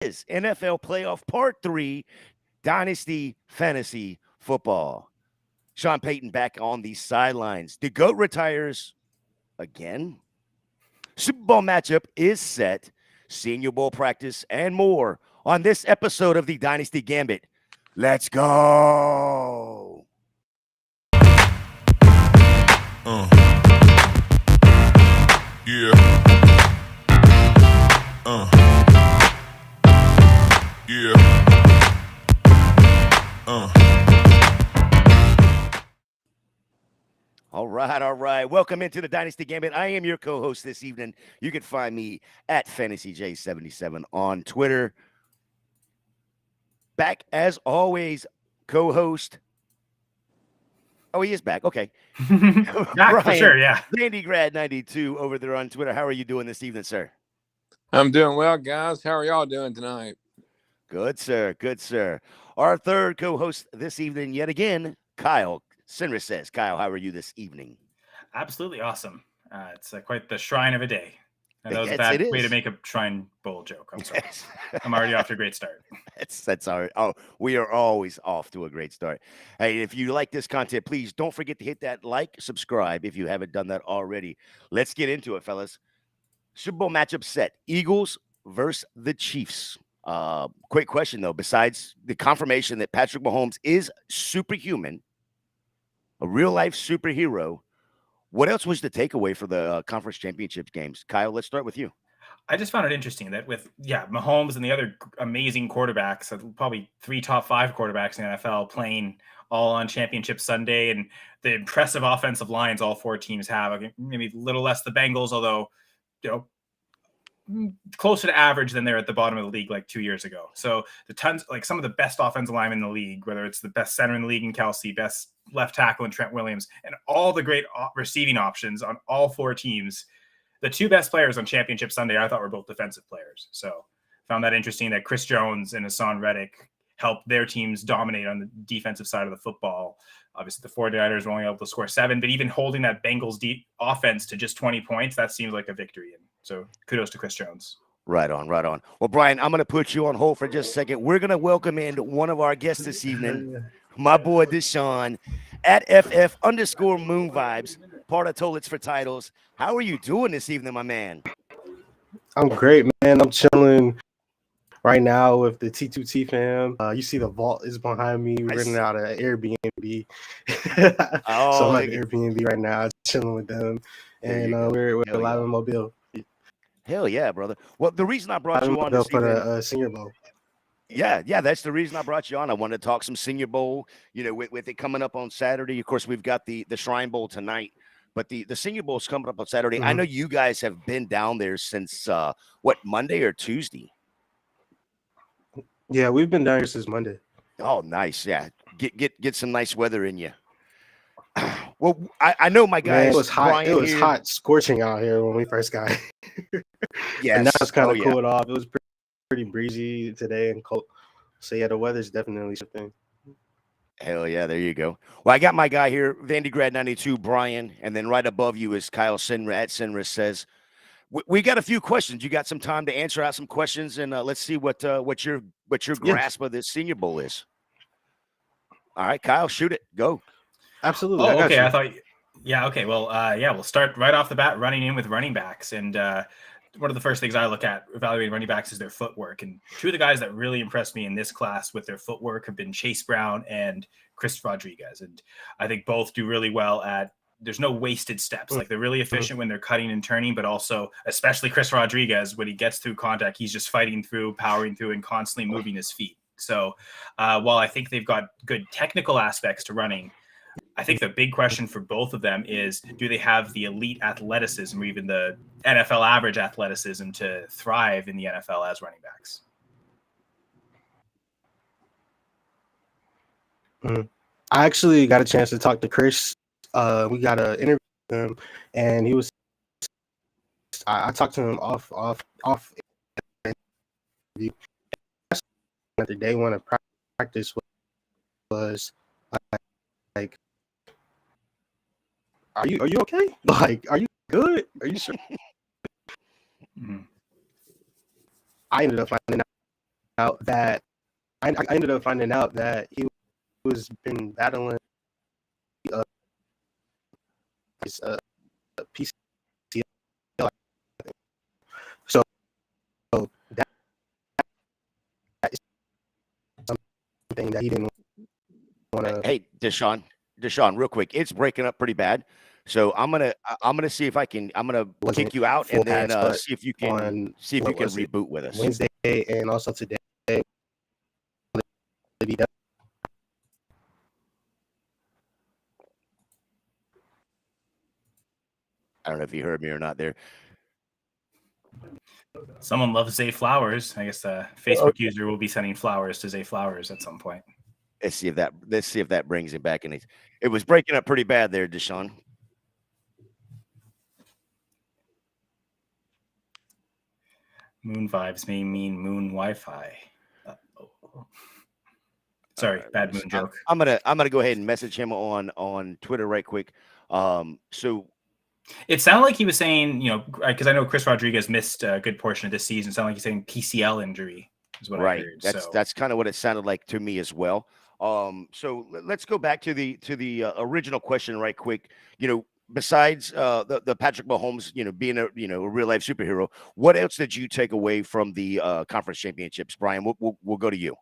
is NFL Playoff Part 3 Dynasty Fantasy Football. Sean Payton back on the sidelines. The GOAT retires again. Super Bowl matchup is set. Senior Bowl practice and more on this episode of the Dynasty Gambit. Let's go. Yeah. Yeah. All right. Welcome into the Dynasty Gambit. I am your co-host this evening. You can find me at FantasyJ77 on Twitter. Back as always, co-host. Oh, he is back. Okay. Back Brian, for sure, yeah. Pt.3 over there on Twitter. How are you doing this evening, sir? I'm doing well, guys. How are y'all doing tonight? Good, sir. Good, sir. Our third co-host this evening, yet again, Kyle Sinris says. Kyle, how are you this evening? Absolutely awesome. It's quite the shrine of a day. And that was a Yes, bad it way is. to make a shrine bowl joke. I'm sorry. I'm already off to a great start. That's all right. Oh, we are always off to a great start. Hey, if you like this content, please don't forget to hit that like, subscribe if you haven't done that already. Let's get into it, fellas. Super Bowl matchup set. Eagles versus the Chiefs. Quick question, though. Besides the confirmation that Patrick Mahomes is superhuman, a real-life superhero, what else was the takeaway for the conference championship games? Kyle, let's start with you. I just found it interesting that with Mahomes and the other amazing quarterbacks, probably 3 top 5 quarterbacks in the NFL playing all on Championship Sunday, and the impressive offensive lines all 4 teams have. Maybe a little less the Bengals, although closer to average than they're at the bottom of the league like 2 years ago. So some of the best offensive linemen in the league, whether it's the best center in the league in Kelsey, best left tackle in Trent Williams, and all the great receiving options on all 4 teams. The 2 best players on Championship Sunday, I thought, were both defensive players. So found that interesting that Chris Jones and Hassan Reddick helped their teams dominate on the defensive side of the football. Obviously, the 49ers were only able to score 7, but even holding that Bengals offense to just 20 points, that seems like a victory. And so kudos to Chris Jones. Right on. Well, Brian, I'm going to put you on hold for just a second. We're going to welcome in one of our guests this evening, my boy Deshaun, at FF_Moon Vibes, part of Tolets for Titles. How are you doing this evening, my man? I'm great, man. I'm chilling right now with the T2T fam. You see the vault is behind me. We're renting out an Airbnb. So I'm at the Airbnb right now, chilling with them. And we're live in Mobile. Hell yeah, brother. Well, the reason I brought you on this for evening, the Senior Bowl. Yeah, that's the reason I brought you on. I wanted to talk some Senior Bowl, with it coming up on Saturday. Of course, we've got the Shrine Bowl tonight, but the Senior Bowl is coming up on Saturday. Mm-hmm. I know you guys have been down there since, Monday or Tuesday? Yeah, we've been down here since Monday. Oh, nice. Yeah. Get some nice weather in you. Well, I know my guys. Man, it was hot. Brian it was here. hot, scorching out here when we first got here. Yes. And now it's kind of cooled off. It was pretty breezy today and cold. So yeah, the weather's definitely something. Hell yeah, there you go. Well, I got my guy here, VandyGrad92, Brian, and then right above you is Kyle Sinra at Sinra says. We got a few questions. You got some time to answer out some questions, and let's see what your grasp of this Senior Bowl is. All right, Kyle, shoot it. Go. Absolutely. Oh, okay. I thought. Yeah. Okay. Well, we'll start right off the bat running in with running backs, and one of the first things I look at evaluating running backs is their footwork. And 2 of the guys that really impressed me in this class with their footwork have been Chase Brown and Chris Rodriguez, and I think both do really well at. There's no wasted steps. Like, they're really efficient when they're cutting and turning, but also, especially Chris Rodriguez, when he gets through contact, he's just fighting through, powering through, and constantly moving his feet. So while I think they've got good technical aspects to running, I think the big question for both of them is, do they have the elite athleticism or even the NFL average athleticism to thrive in the NFL as running backs? I actually got a chance to talk to Chris. We got an interview with him, and he was. I talked to him off interview. The day one of practice was like, "Are you okay? Like, are you good? Are you sure?" I ended up finding out that I ended up finding out that he was been battling his PCL. So that is something that he didn't want to. Hey, Deshaun, real quick, it's breaking up pretty bad. So I'm gonna see if I can. I'm gonna kick you out and then see if you can reboot with us. Wednesday and also today. I don't know if you heard me or not there. Someone loves Zay Flowers. I guess the Facebook user will be sending flowers to Zay Flowers at some point. Let's see if that brings him back. And it was breaking up pretty bad there, Deshaun. Moon vibes may mean moon Wi-Fi. Sorry, bad moon joke. I'm gonna go ahead and message him on Twitter right quick. So it sounded like he was saying, because I know Chris Rodriguez missed a good portion of this season. It sounded like he's saying PCL injury is what I heard. That's kind of what it sounded like to me as well. So let's go back to the original question right quick. Besides the Patrick Mahomes, being a real life superhero, what else did you take away from the conference championships, Brian? We'll go to you.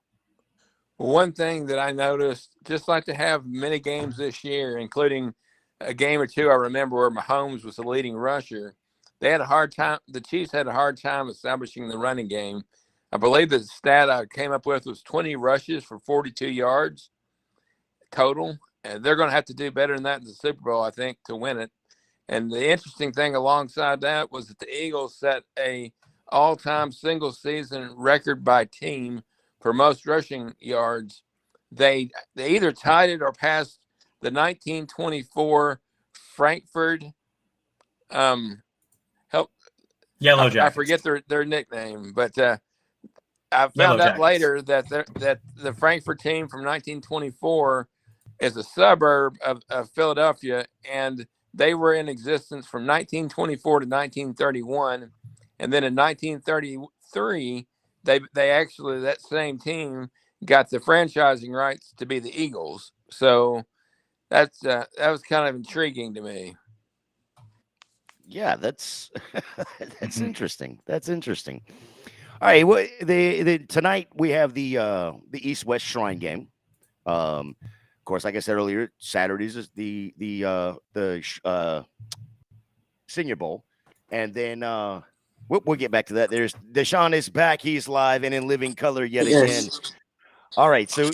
One thing that I noticed, just like to have many games this year, including a game or two I remember where Mahomes was the leading rusher, they had a hard time. The Chiefs had a hard time establishing the running game. I believe the stat I came up with was 20 rushes for 42 yards total. And they're going to have to do better than that in the Super Bowl, I think, to win it. And the interesting thing alongside that was that the Eagles set a all-time single-season record by team for most rushing yards. They either tied it or passed the 1924 Frankfurt Yellow Jackets. I forget their nickname, but I found out later that the Frankfurt team from 1924 is a suburb of Philadelphia, and they were in existence from 1924 to 1931, and then in 1933 they actually, that same team got the franchising rights to be the Eagles. So that was kind of intriguing to me. Yeah, that's interesting. That's interesting. All right, well, tonight we have the East-West Shrine game. Of course, like I said earlier, Saturdays is the Senior Bowl, and then we'll get back to that. There's Deshaun is back. He's live and in living color yet again. All right, so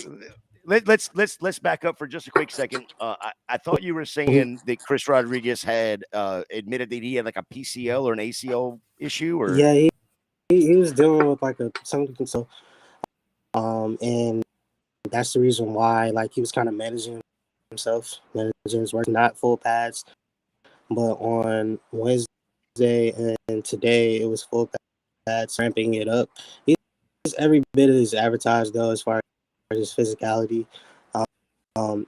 let's back up for just a quick second. I thought you were saying that Chris Rodriguez had admitted that he had like a PCL or an ACL issue, or yeah, he was dealing with like something. So, and that's the reason why he was kind of managing himself, managing his work, not full pads, but on Wednesday and today it was full pads, ramping it up. He's every bit as advertised though, as far as his physicality.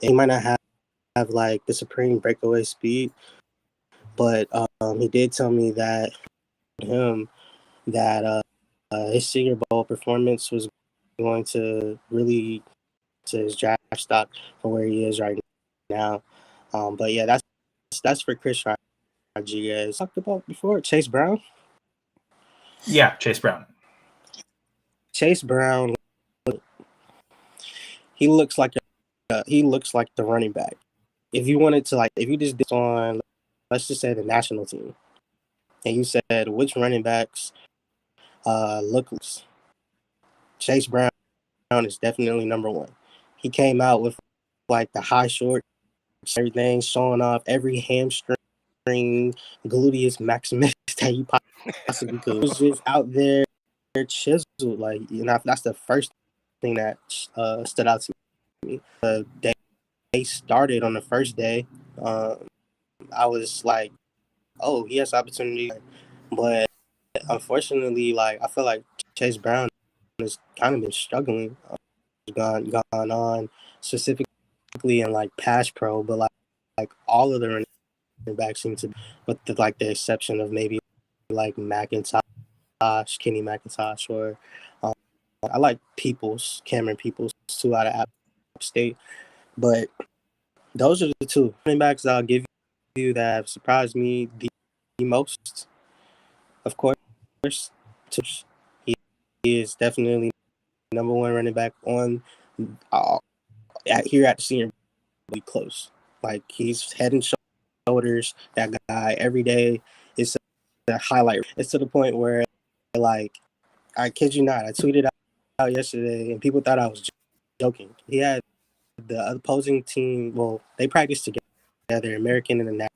He might not have like the supreme breakaway speed, but he did tell me that his Senior Bowl performance was going to really to his draft stock for where he is right now. But yeah, that's for Chris Rodriguez. Talked about before Chase Brown. Yeah, Chase Brown. Chase Brown. He looks like the running back. If you wanted to if you just did on, let's just say the national team, and you said which running backs look, Chase Brown is definitely number one. He came out with the high shorts, everything, showing off every hamstring, gluteus maximus that you possibly could. He was just out there chiseled, that's the first thing that stood out to me. They started on the first day. I was like, oh, he has opportunity, but unfortunately, I feel like Chase Brown has kind of been struggling. Gone on specifically in pass pro, but all of the running backs seem to, with the exception of maybe Kenny McIntosh or I like Cameron Peoples, too, out of App State. But those are the two running backs that I'll give you that have surprised me the most. Of course, he is definitely number one running back on here at the Senior Bowl. Close. Like, he's head and shoulders that guy every day. It's a highlight. It's to the point where, like, I kid you not, I tweeted out yesterday and people thought I was joking. He had the opposing team. Well, they practice together. American and the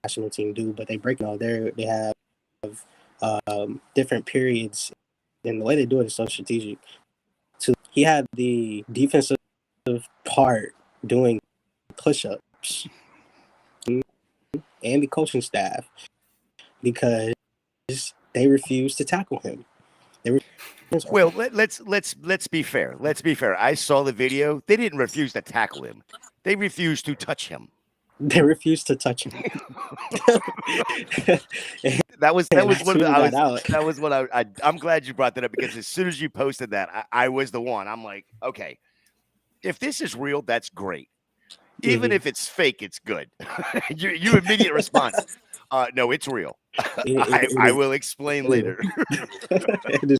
national team do, but they break. They have different periods, and the way they do it is so strategic. He had the defensive part doing push-ups and the coaching staff because they refused to tackle him. Well, let's be fair. Let's be fair. I saw the video. They didn't refuse to tackle him. They refused to touch him. They refused to touch him. That was one of the. I'm glad you brought that up because as soon as you posted that, I was the one. I'm like, okay, if this is real, that's great. Even if it's fake, it's good. Your immediate response, no, it's real. I will explain later. It is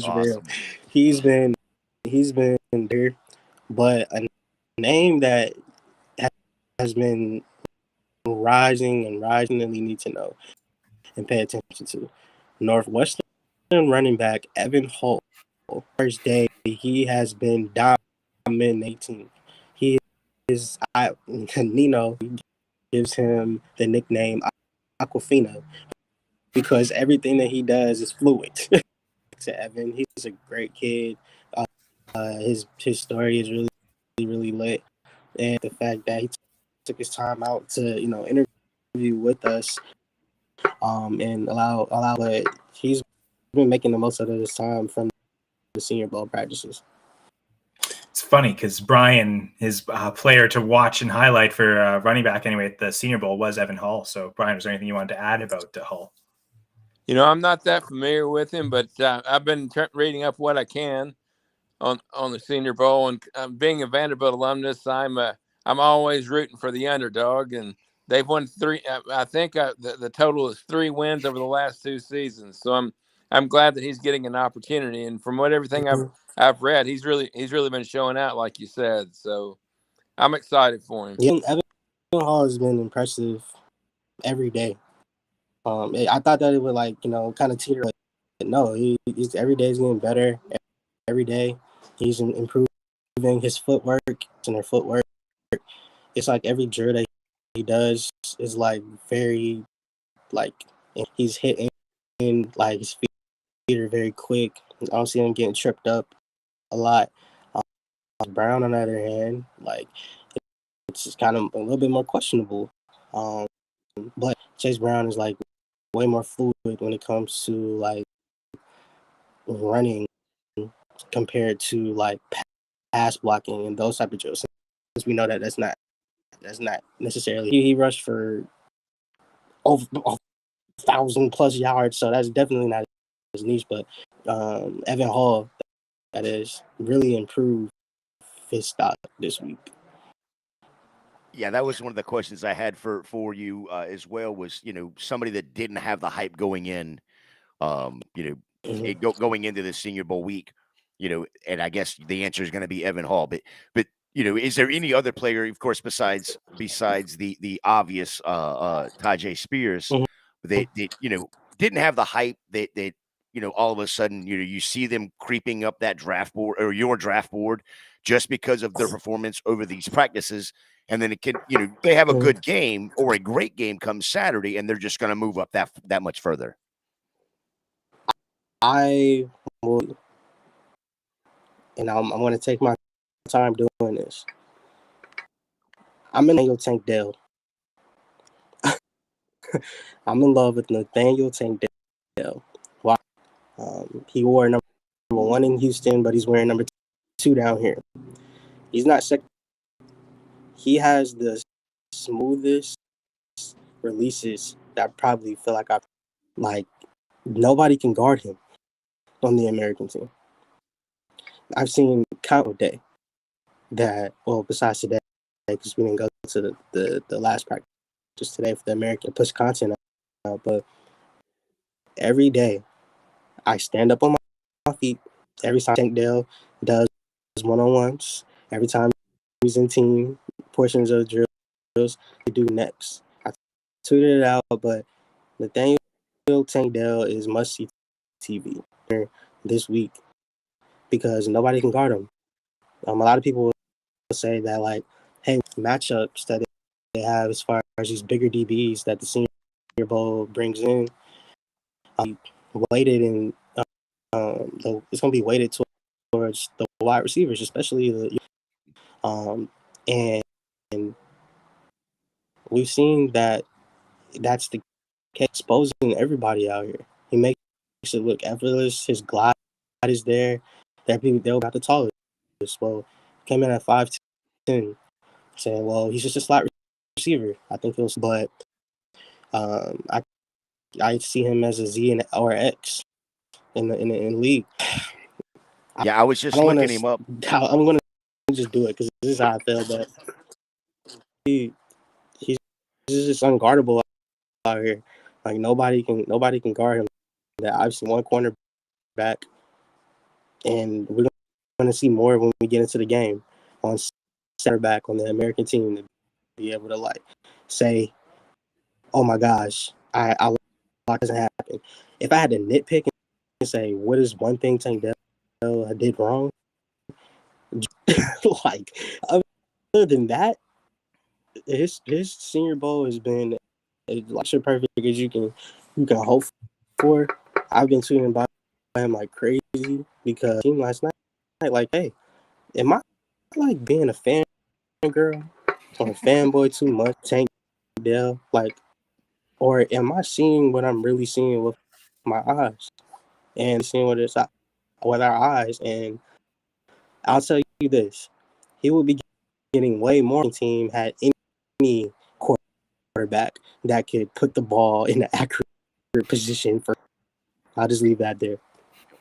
awesome. real. He's been there, but a name that has been rising that we need to know and pay attention to. Northwestern running back Evan Hull. First day, he has been dominating. He is Nino gives him the nickname Aquafina because everything that he does is fluid. To Evan, he's a great kid. His story is really lit, and the fact that he took his time out to interview with us, and allow. But he's been making the most out of his time from the Senior Bowl practices. It's funny because Brian, his player to watch and highlight for running back anyway at the Senior Bowl was Evan Hull. So, Brian, was there anything you wanted to add about Hull? I'm not that familiar with him, but I've been reading up what I can on the Senior Bowl, and being a Vanderbilt alumnus, I'm always rooting for the underdog, and they've won 3. I think the total is 3 wins over the last 2 seasons. So I'm glad that he's getting an opportunity, and from everything I've read, he's really been showing out, like you said. So I'm excited for him. Yeah, Evan Hall has been impressive every day. I thought that it would kind of teeter, but no, he's every day is getting better. Every day he's improving his footwork and their footwork. It's like every drill that he does is very he's hitting, like his feet are very quick. I don't see him getting tripped up a lot. Brown, on the other hand, it's just kind of a little bit more questionable. But Chase Brown is way more fluid when it comes to running compared to pass blocking and those type of drills. Since we know that that's not necessarily he rushed for over 1,000+ yards, so that's definitely not his niche. But Evan Hall, that is, really improved his stock this week. Yeah, that was one of the questions I had for you as well. Was somebody that didn't have the hype going in, going into the Senior Bowl week, and I guess the answer is going to be Evan Hall. But is there any other player, of course, besides the obvious Tajay Spears, that didn't have the hype that all of a sudden you see them creeping up that draft board or your draft board just because of their performance over these practices, and then it can they have a good game or a great game come Saturday, and they're just going to move up that much further. I will, and I'm going to take my time doing this. I'm in Nathaniel Tank Dell. I'm in love with Nathaniel Tank Dell. Wow. He wore number 1 in Houston, but he's wearing number 2 down here. He's not second. He has the smoothest releases that I probably feel like nobody can guard him on the American team. I've seen count day that, well, besides today, because we didn't go to the last practice today for the American push content out, but every day I stand up on my feet. Every time Tank Dell does one-on-ones, every time he's in team portions of drills, we do next. I tweeted it out, but Nathaniel Tank Dell is must-see TV this week because nobody can guard him. A lot of people will say that, like, hey, matchups that they have as far as these bigger DBs that the Senior Bowl brings in, weighted in, it's going to be weighted towards the wide receivers, especially and we've seen that that's the case, exposing everybody out here. He makes it look effortless. His glide is there. They'll got the tallest. Well, came in at 5'10", saying, well, he's just a slot receiver. I think it was, but I see him as a Z or X in the league. Yeah, I was just looking him up. I'm gonna just do it because this is how I feel. But he's just unguardable out here. Like nobody can guard him. That I've seen one cornerback, and we're gonna see more when we get into the game on center back on the American team to be able to like say, "Oh my gosh, I doesn't happen." If I had to nitpick and say, "What is one thing Tank Dell I did wrong?" Like other than that, his Senior Bowl has been like perfect as you can hope for. I've been tweeting about him like crazy because team last night, like, hey, am I like being a fan girl or a fanboy too much? Tank Dell, like, or am I seeing what I'm really seeing with my eyes and seeing with our eyes? And I'll tell you this: he would be getting way more than team had any quarterback that could put the ball in an accurate position. I'll just leave that there.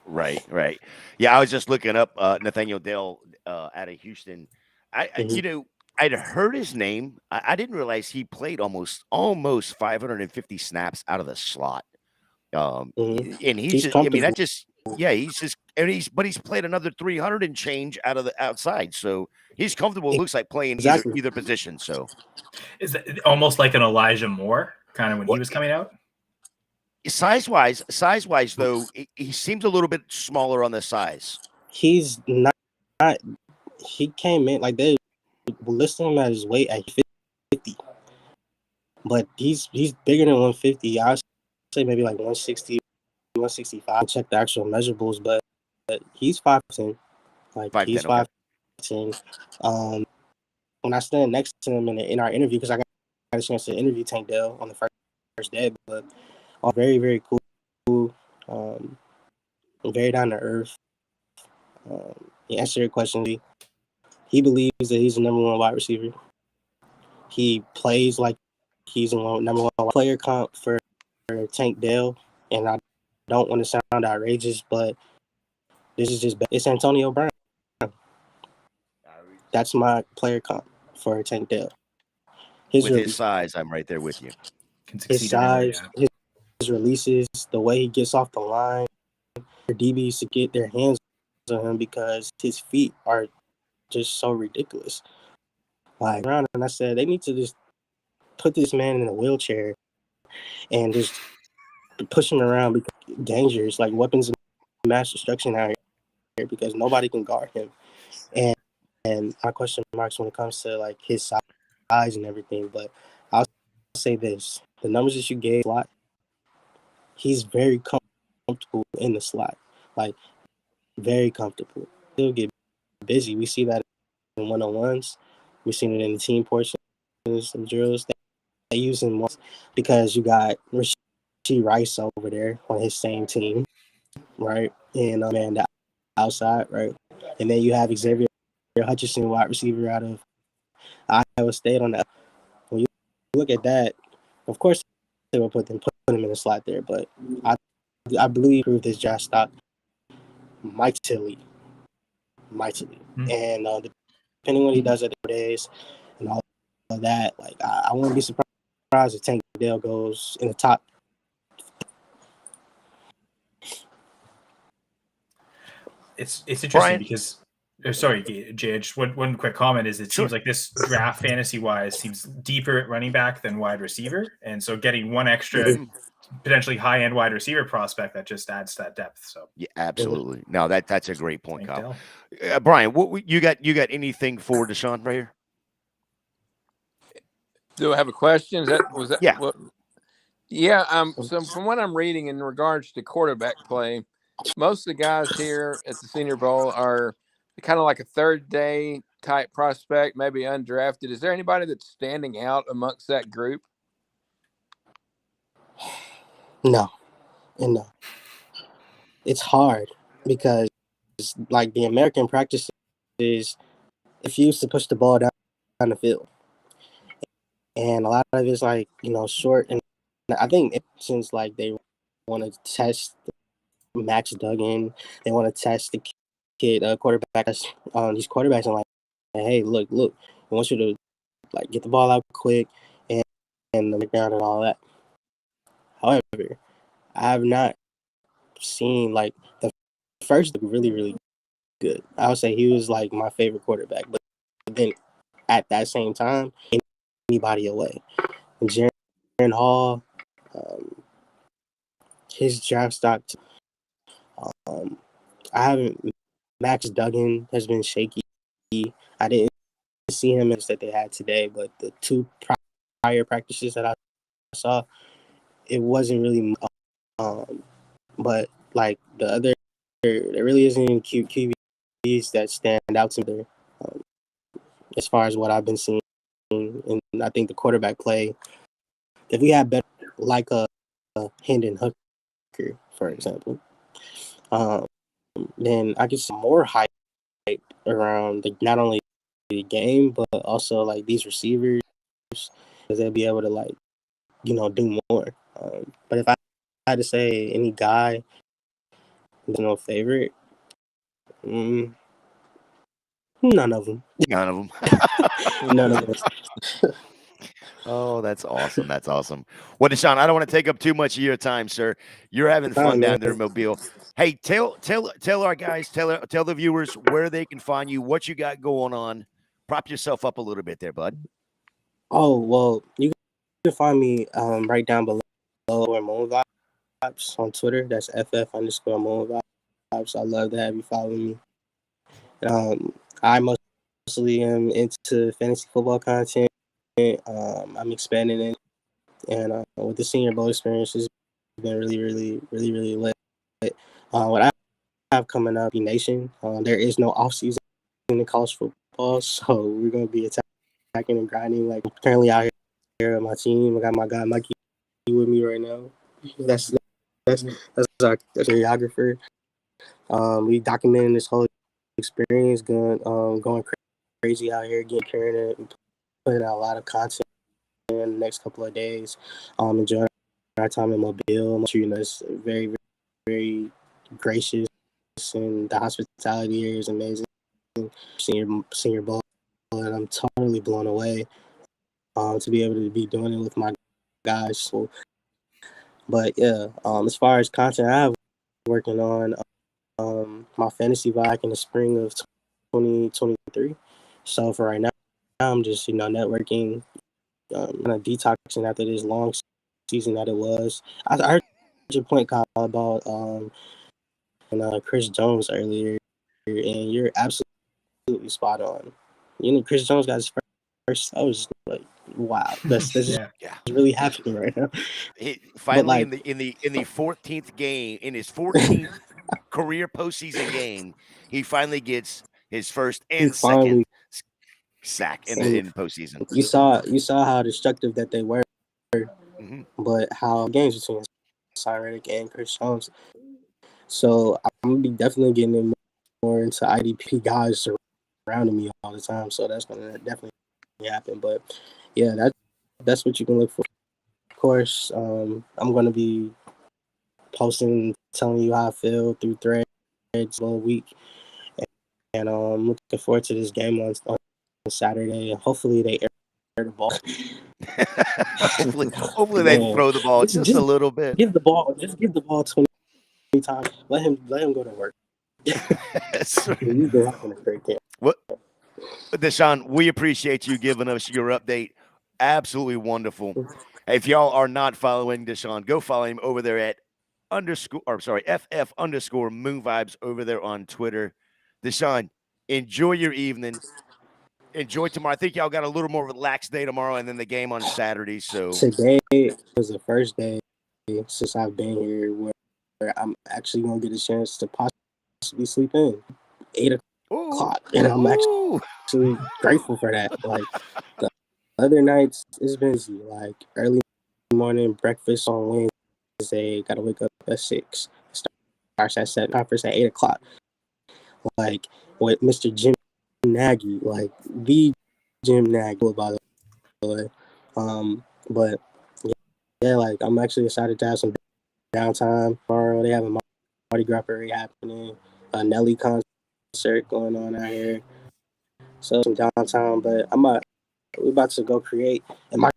Right. Yeah, I was just looking up Nathaniel Dell out of Houston. I'd heard his name. I didn't realize he played almost 550 snaps out of the slot. And he's just, I mean, that just, yeah, but he's played another 300 and change out of the outside. So he's comfortable. Looks like playing either position. So is that almost like an Elijah Moore kind of when he was coming out? Size wise, though, he seems a little bit smaller on the size. He's not. He came in like they listed him at his weight at 50, but he's bigger than 150. I would say maybe like 160, 165. Check the actual measurables, but he's 5'10". Like 5'10", he's 5'10". When I stand next to him in our interview, because I got a chance to interview Tank Dell on the first day, but very, very cool. Very down to earth. He answered your question. He believes that he's the number one wide receiver. He plays like he's the number one player comp for Tank Dell, and I don't want to sound outrageous, but this is it's Antonio Brown. That's my player comp for Tank Dell. His size, I'm right there with you. His size, his releases, the way he gets off the line, for DBs to get their hands on him because his feet are just so ridiculous. Like, around, and I said they need to just put this man in a wheelchair and just push him around because dangerous, like weapons of mass destruction out here because nobody can guard him. And my question marks when it comes to like his size and everything. But I'll say this: the numbers that you gave, he's very comfortable in the slot, like very comfortable. He'll get busy. We see that in one-on-ones. We've seen it in the team portions of drills. They use him because you got Rashee Rice over there on his same team, right? And the outside, right? And then you have Xavier Hutchinson, wide receiver out of Iowa State on that. When you look at that, of course they will put him in the slot there, but I believe proved his draft stock. Mike Tilley, mightily. Mm. And depending on what he does at the days and all of that, like I wouldn't be surprised if Tank Dell goes in the top. It's interesting Brian? because sorry, Jay, just one quick comment is it Sure. seems like this draft fantasy wise seems deeper at running back than wide receiver. And so getting one extra potentially high end wide receiver prospect that just adds to that depth. So Yeah, absolutely. No, that's a great point, Tank Kyle. Dell. Brian, what you got anything for Deshaun right here? Do I have a question? Was that Yeah. what? Yeah. So from what I'm reading in regards to quarterback play, most of the guys here at the Senior Bowl are kind of like a third day type prospect, maybe undrafted. Is there anybody that's standing out amongst that group? No, and no. It's hard because like the American practice is if you used to push the ball down the field. And a lot of it's like, short. And I think since like they want to test Max Duggan, they want to test the kid quarterback, these quarterbacks, and like, hey, look, we want you to like get the ball out quick and the down and all that. However, I have not seen like the first look really, really good. I would say he was like my favorite quarterback, but then at that same time, anybody away. Jaron Hall, his draft stock. I haven't. Max Duggan has been shaky. I didn't see him as that they had today, but the two prior practices that I saw, it wasn't really. But like the other, there really isn't any QBs that stand out to me as far as what I've been seeing. And I think the quarterback play, if we had better, like a Hendon Hooker, for example, then I get some more hype around not only the game but also like these receivers, because they'll be able to like do more. But if I had to say any guy, favorite, none of them. None of them. None of them. Oh, that's awesome. That's awesome. Well, Deshaun, I don't want to take up too much of your time, sir. You're having fun down there in Mobile. Hey, tell our guys, tell the viewers where they can find you, what you got going on. Prop yourself up a little bit there, bud. Oh, well, you can find me right down below or Moon Vibes on Twitter. That's FF_Moon Vibes. I love to have you follow me. I mostly am into fantasy football content. I'm expanding it, and with the Senior Bowl experience, it's been really, really, really, really lit. What I have coming up, Nation, there is no off season in college football, so we're gonna be attacking and grinding. Like currently out here on my team, I got my guy Mikey with me right now. That's our choreographer. We documenting this whole experience, going crazy out here, getting carried and putting out a lot of content in the next couple of days. Enjoying our time in Mobile. Treating us very, very, very gracious, and the hospitality here is amazing. Senior Bowl, and I'm totally blown away to be able to be doing it with my guys. So, but yeah, as far as content, I have working on my fantasy VOC in the spring of 2023. So for right now, I'm just networking, kind of detoxing after this long season that it was. I heard your point, Kyle, about Chris Jones earlier, and you're absolutely spot on. Chris Jones got his first. I was like, wow, this is really happening right now. Finally, in the 14th game, in his 14th career postseason game, he finally gets his first and second sack in postseason. You saw how destructive that they were, but how games between Cyretic and Chris Jones. So I'm gonna be definitely getting more into IDP guys surrounding me all the time. So that's gonna definitely happen. But yeah, that's what you can look for. Of course, I'm gonna be posting, telling you how I feel through threads all week, and I'm looking forward to this game on Saturday. Hopefully they air the ball. hopefully they throw the ball just a little bit. Give the ball 20 times. Let him go to work. Yes. He's been having a great game. What, Deshaun, we appreciate you giving us your update. Absolutely wonderful. If y'all are not following Deshaun, go follow him over there at FF_ Moon Vibes over there on Twitter. Deshaun, enjoy your evening. Enjoy tomorrow. I think y'all got a little more relaxed day tomorrow and then the game on Saturday. So today was the first day since I've been here where I'm actually going to get a chance to possibly sleep in 8 o'clock. And I'm actually grateful for that. Like the other nights, it's been easy. Like early morning breakfast on Wednesday, got to wake up at 6. Starts at 7, conference at 8 o'clock. Like with Mr. Jim Nagy, like the Jim Nagy, by the way. But yeah, like I'm actually excited to have some downtime tomorrow. They have a Mardi Gras parade happening, a Nelly concert going on out here. So some downtime, but we're about to go create. And my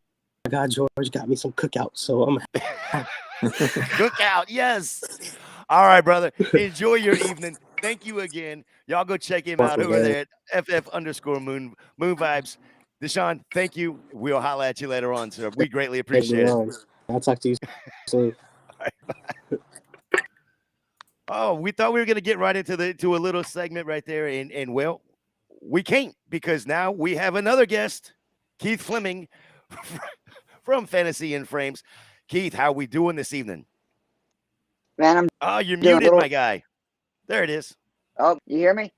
God, George got me some cookout, so I'm cookout, yes. All right, brother. Enjoy your evening. Thank you again. Y'all go check him out over there at FF_ Moon Vibes. Deshaun, thank you. We'll holler at you later on, sir. We greatly appreciate it. I'll talk to you soon. All right, oh, we thought we were going to get right into a little segment right there, and well, we can't because now we have another guest, Keith Fleming from Fantasy and Frames. Keith, how are we doing this evening? Man, you're muted, my guy. There it is. Oh, you hear me?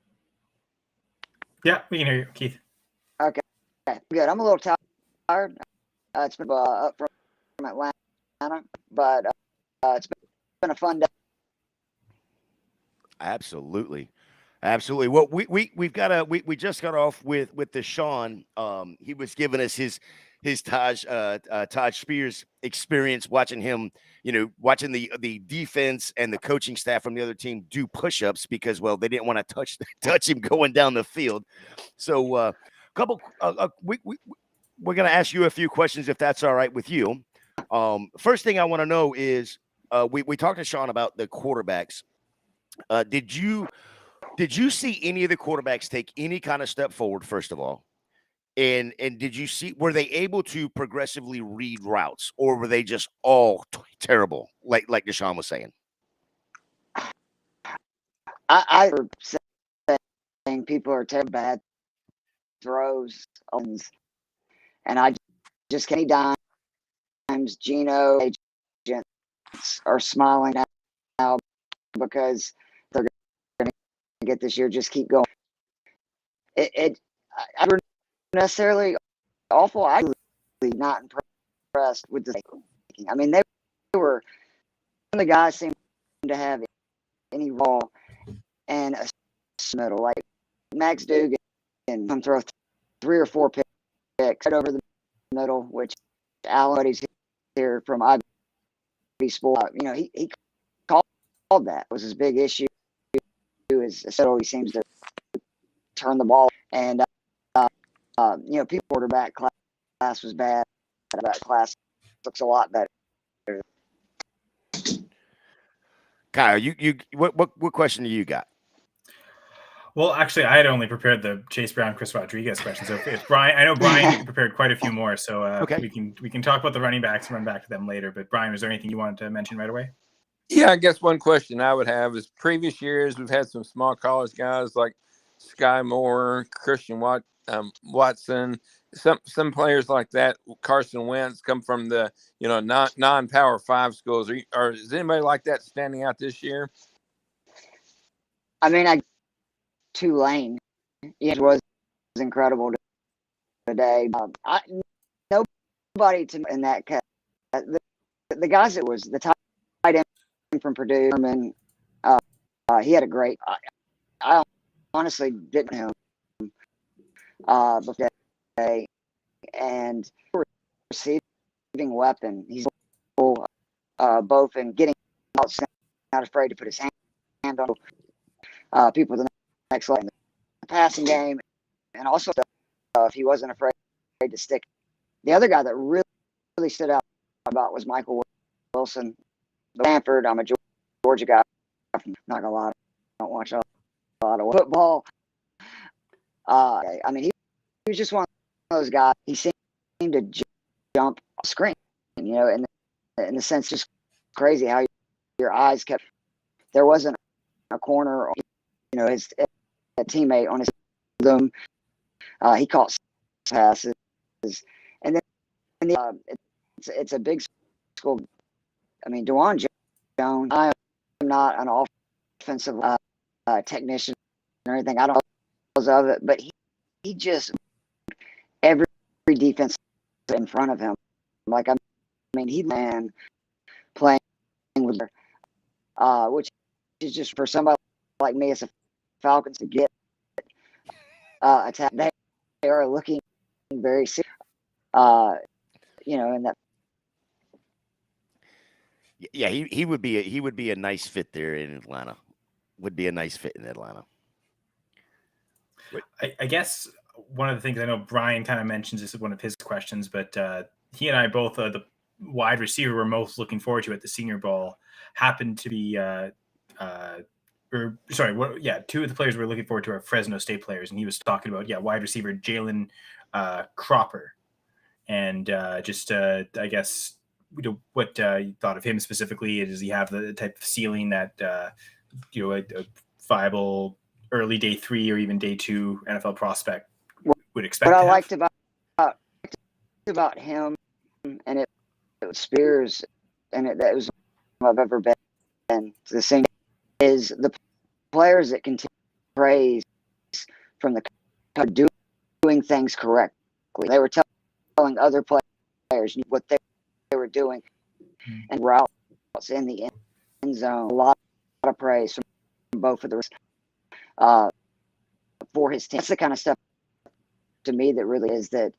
Yeah, we can hear you, Keith. Okay, good. I'm a little tired. It's been up from Atlanta, but it's been a fun day. Absolutely. Well, we just got off with Deshaun. He was giving us his Todd Spears experience, watching him, watching the defense and the coaching staff from the other team do push-ups because, well, they didn't want to touch him going down the field. So, we're going to ask you a few questions if that's all right with you. First thing I want to know is we talked to Sean about the quarterbacks. Did you see any of the quarterbacks take any kind of step forward, first of all? And did you see, were they able to progressively read routes, or were they just all terrible, like Deshaun was saying? I heard saying people are terrible bad throws, and I just can't. Times Gino agents are smiling now because they're going to get this year. Just keep going. I don't necessarily awful. I really not impressed with the taking. I mean, they were the guys seemed to have any raw and a middle like Max Dugan and throw 3 or 4 picks right over the middle, which Allen's here from Ivy Sport. He called that. It was his big issue. Is he seems to turn the ball, and people quarterback class was bad. That class looks a lot better. Kyle, what question do you got? Well, actually, I had only prepared the Chase Brown, Chris Rodriguez question. So if Brian, I know Brian prepared quite a few more. So okay. we can talk about the running backs and run back to them later. But Brian, was there anything you wanted to mention right away? Yeah, I guess one question I would have is previous years we've had some small college guys like Sky Moore, Christian Watson, some players like that. Carson Wentz come from the non-Power 5 schools. Or is anybody like that standing out this year? I mean, Tulane, it was incredible today. Nobody in that cat. The guys that was the tight end from Purdue, he had a great. I honestly didn't know him before today, and receiving weapon. He's both in getting out, not afraid to put his hand on people the next leg. passing game, and also he wasn't afraid to stick. The other guy that really stood out about was Michael Wilson, Stanford. I'm a Georgia guy. I'm not gonna lie, I don't watch a lot of football. I mean, he was just one of those guys. He seemed to jump off screen, you know, in the sense, just crazy how your eyes kept. There wasn't a corner, or, you know, his a teammate on his rhythm. He caught passes, and then it's a big school. I mean, DeJuan Jones. I am not an offensive technician or anything. I don't know of it, but he just every defense in front of him. Like, I mean, he man playing with which is just for somebody like me as a Falcons to get attacked. They are looking very serious. You know, and that. Yeah, he would be a nice fit there in Atlanta. Would be a nice fit in Atlanta. I guess one of the things I know Brian kind of mentions, this is one of his questions, but he and I both, the wide receiver we're most looking forward to at the Senior Bowl happened to be, two of the players we're looking forward to are Fresno State players, and he was talking about wide receiver Jalen Cropper, and I guess what you thought of him specifically. Does he have the type of ceiling that a viable early day 3 or even day 2 NFL prospect would expect? What I liked about him, and it was Spears, and that was I've ever been to the same, is the players that continue praise from the doing things correctly. They were telling other players what they were doing, and routes in the end zone. A lot of praise from both of the for his team. That's the kind of stuff to me that really is that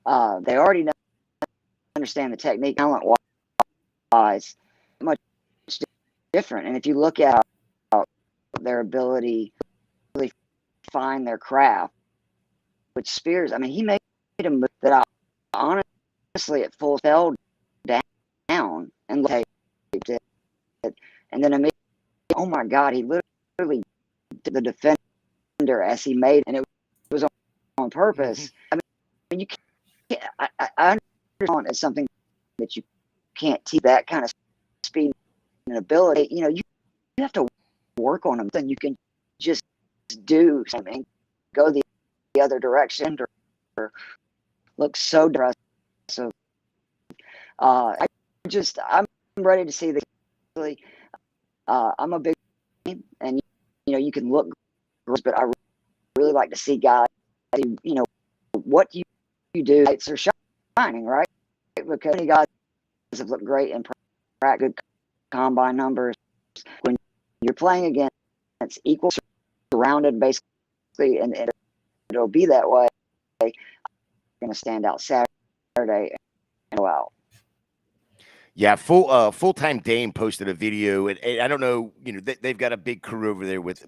they already understand the technique, talent wise, much different. And if you look at their ability to really find their craft, which Spears, I mean, he made a move that I honestly at full fell down and taped it, and then immediately, oh my God, he literally did the defender as he made, and it was on purpose. I mean, you can't. I understand it's something that you can't teach, that kind of speed and ability. You know, you have to work on them. Then you can just do something, go the other direction, or look so aggressive. I'm ready to see the. I'm a big fan, and you can look, but I really like to see guys. What you do. Lights are shining, right? Because many guys have looked great in practice, good combine numbers. When you're playing against equal, surrounded basically, and it'll be that way. I'm going to stand out Saturday and go out. Yeah, full-time Dame posted a video, and I don't know, they've got a big crew over there with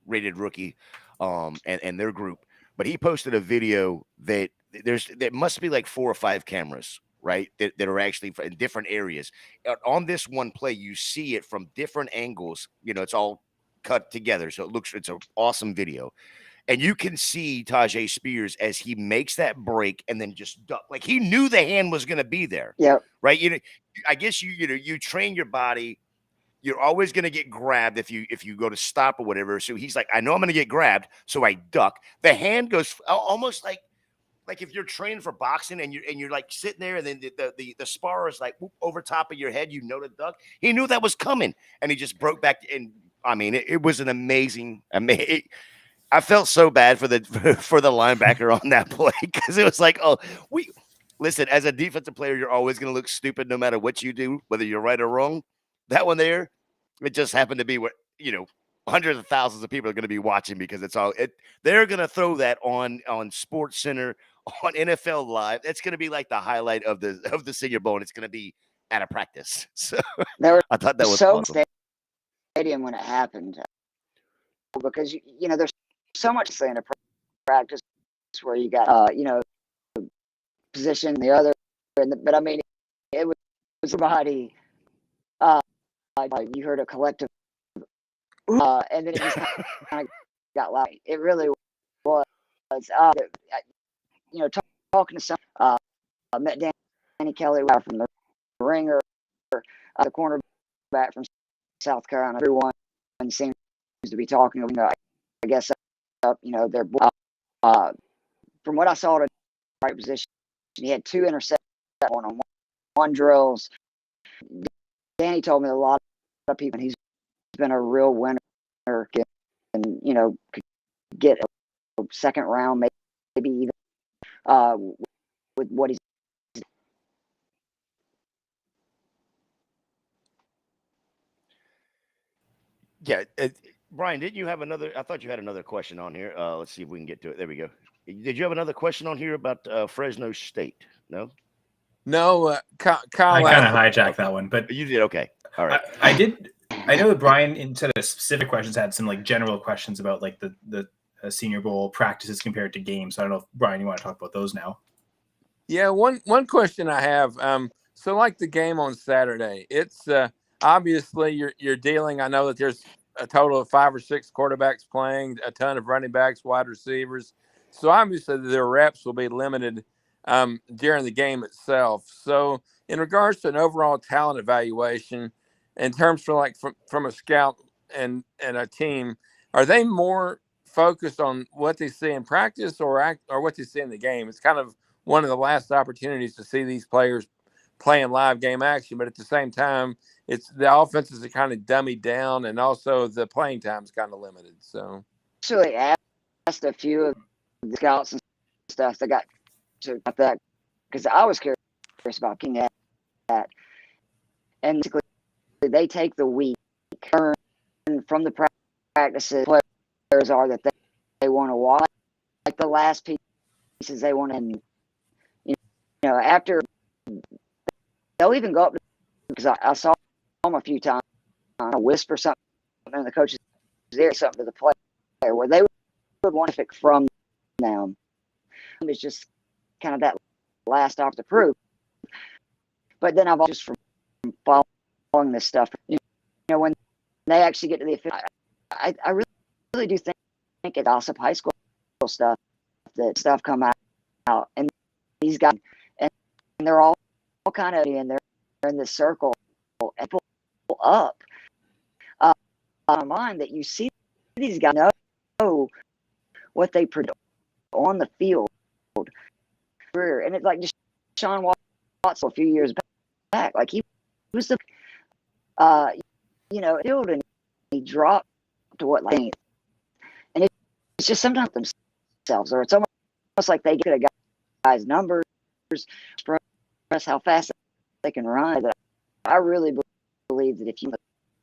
Rated Rookie, and their group. But he posted a video that there must be like 4 or 5 cameras, right? That are actually in different areas. On this one play, you see it from different angles. It's all cut together, so it's an awesome video. And you can see Tyjae Spears as he makes that break and then just duck. Like, he knew the hand was going to be there. Yeah. Right. I guess you train your body. You're always going to get grabbed if you go to stop or whatever. So he's like, I know I'm going to get grabbed, so I duck. The hand goes almost like if you're training for boxing and you're like sitting there, and then the spar is like over top of your head. To duck. He knew that was coming, and he just broke back. And I mean, it was an amazing. I felt so bad for the linebacker on that play, because it was like, listen, as a defensive player, you're always going to look stupid no matter what you do, whether you're right or wrong. That one there, it just happened to be what, hundreds of thousands of people are going to be watching, because they're going to throw that on Sports Center, on NFL Live. That's going to be like the highlight of the Senior Bowl, and it's going to be at a practice. So I thought that was awesome. Stadium when it happened. because you know there's so much in a practice where you got you know position the other, but I mean it was somebody you heard a collective and then it just kind of got loud. It really was. You know, talking to some met Danny Kelly from the Ringer, the cornerback from South Carolina. Everyone seems to be talking. You know, I guess you know they're from what I saw in the right position. He had 2 interceptions on one drills. Danny told me a lot of people. He's been a real winner, and you know, could get a second round, maybe even with what he's. Yeah, Brian, didn't you have another? I thought you had another question on here. Let's see if we can get to it. There we go. Did you have another question on here about Fresno State? No. No, Kyle. I kind of hijacked that one, but you did okay. All right. I did. I know that Brian, instead of specific questions, had some like general questions about like the Senior Bowl practices compared to games. I don't know if Brian, you want to talk about those now? Yeah, one question I have. So like the game on Saturday, it's obviously you're dealing. I know that there's a total of 5 or 6 quarterbacks playing, a ton of running backs, wide receivers. So obviously their reps will be limited during the game itself. So in regards to an overall talent evaluation, in terms for like from a scout and a team, are they more focused on what they see in practice or what they see in the game? It's kind of one of the last opportunities to see these players playing live game action, but at the same time, it's the offenses are kind of dummied down, and also the playing time is kind of limited. So, Actually, asked a few of the scouts and stuff that got to about that because I was curious about looking at that, and basically they take the week from the practices players are that they want to watch, like the last pieces they want to. You know, after they'll even go up because I saw them a few times. Whisper something in the coach's ear, something to the player where they would want to pick from them. It's just kind of that last off to prove. But then I've also just from following this stuff, you know, when they actually get to the official, I really do think it's gossip high school stuff that stuff come out and these guys and they're all kind of in there in this circle and pull up on mind that you see these guys know what they produce on the field and it's like just Sean Watson a few years back, like he was the you know field and he dropped to what like and it's just sometimes themselves or it's almost like they get a guy's numbers express how fast they can run. I really believe that if you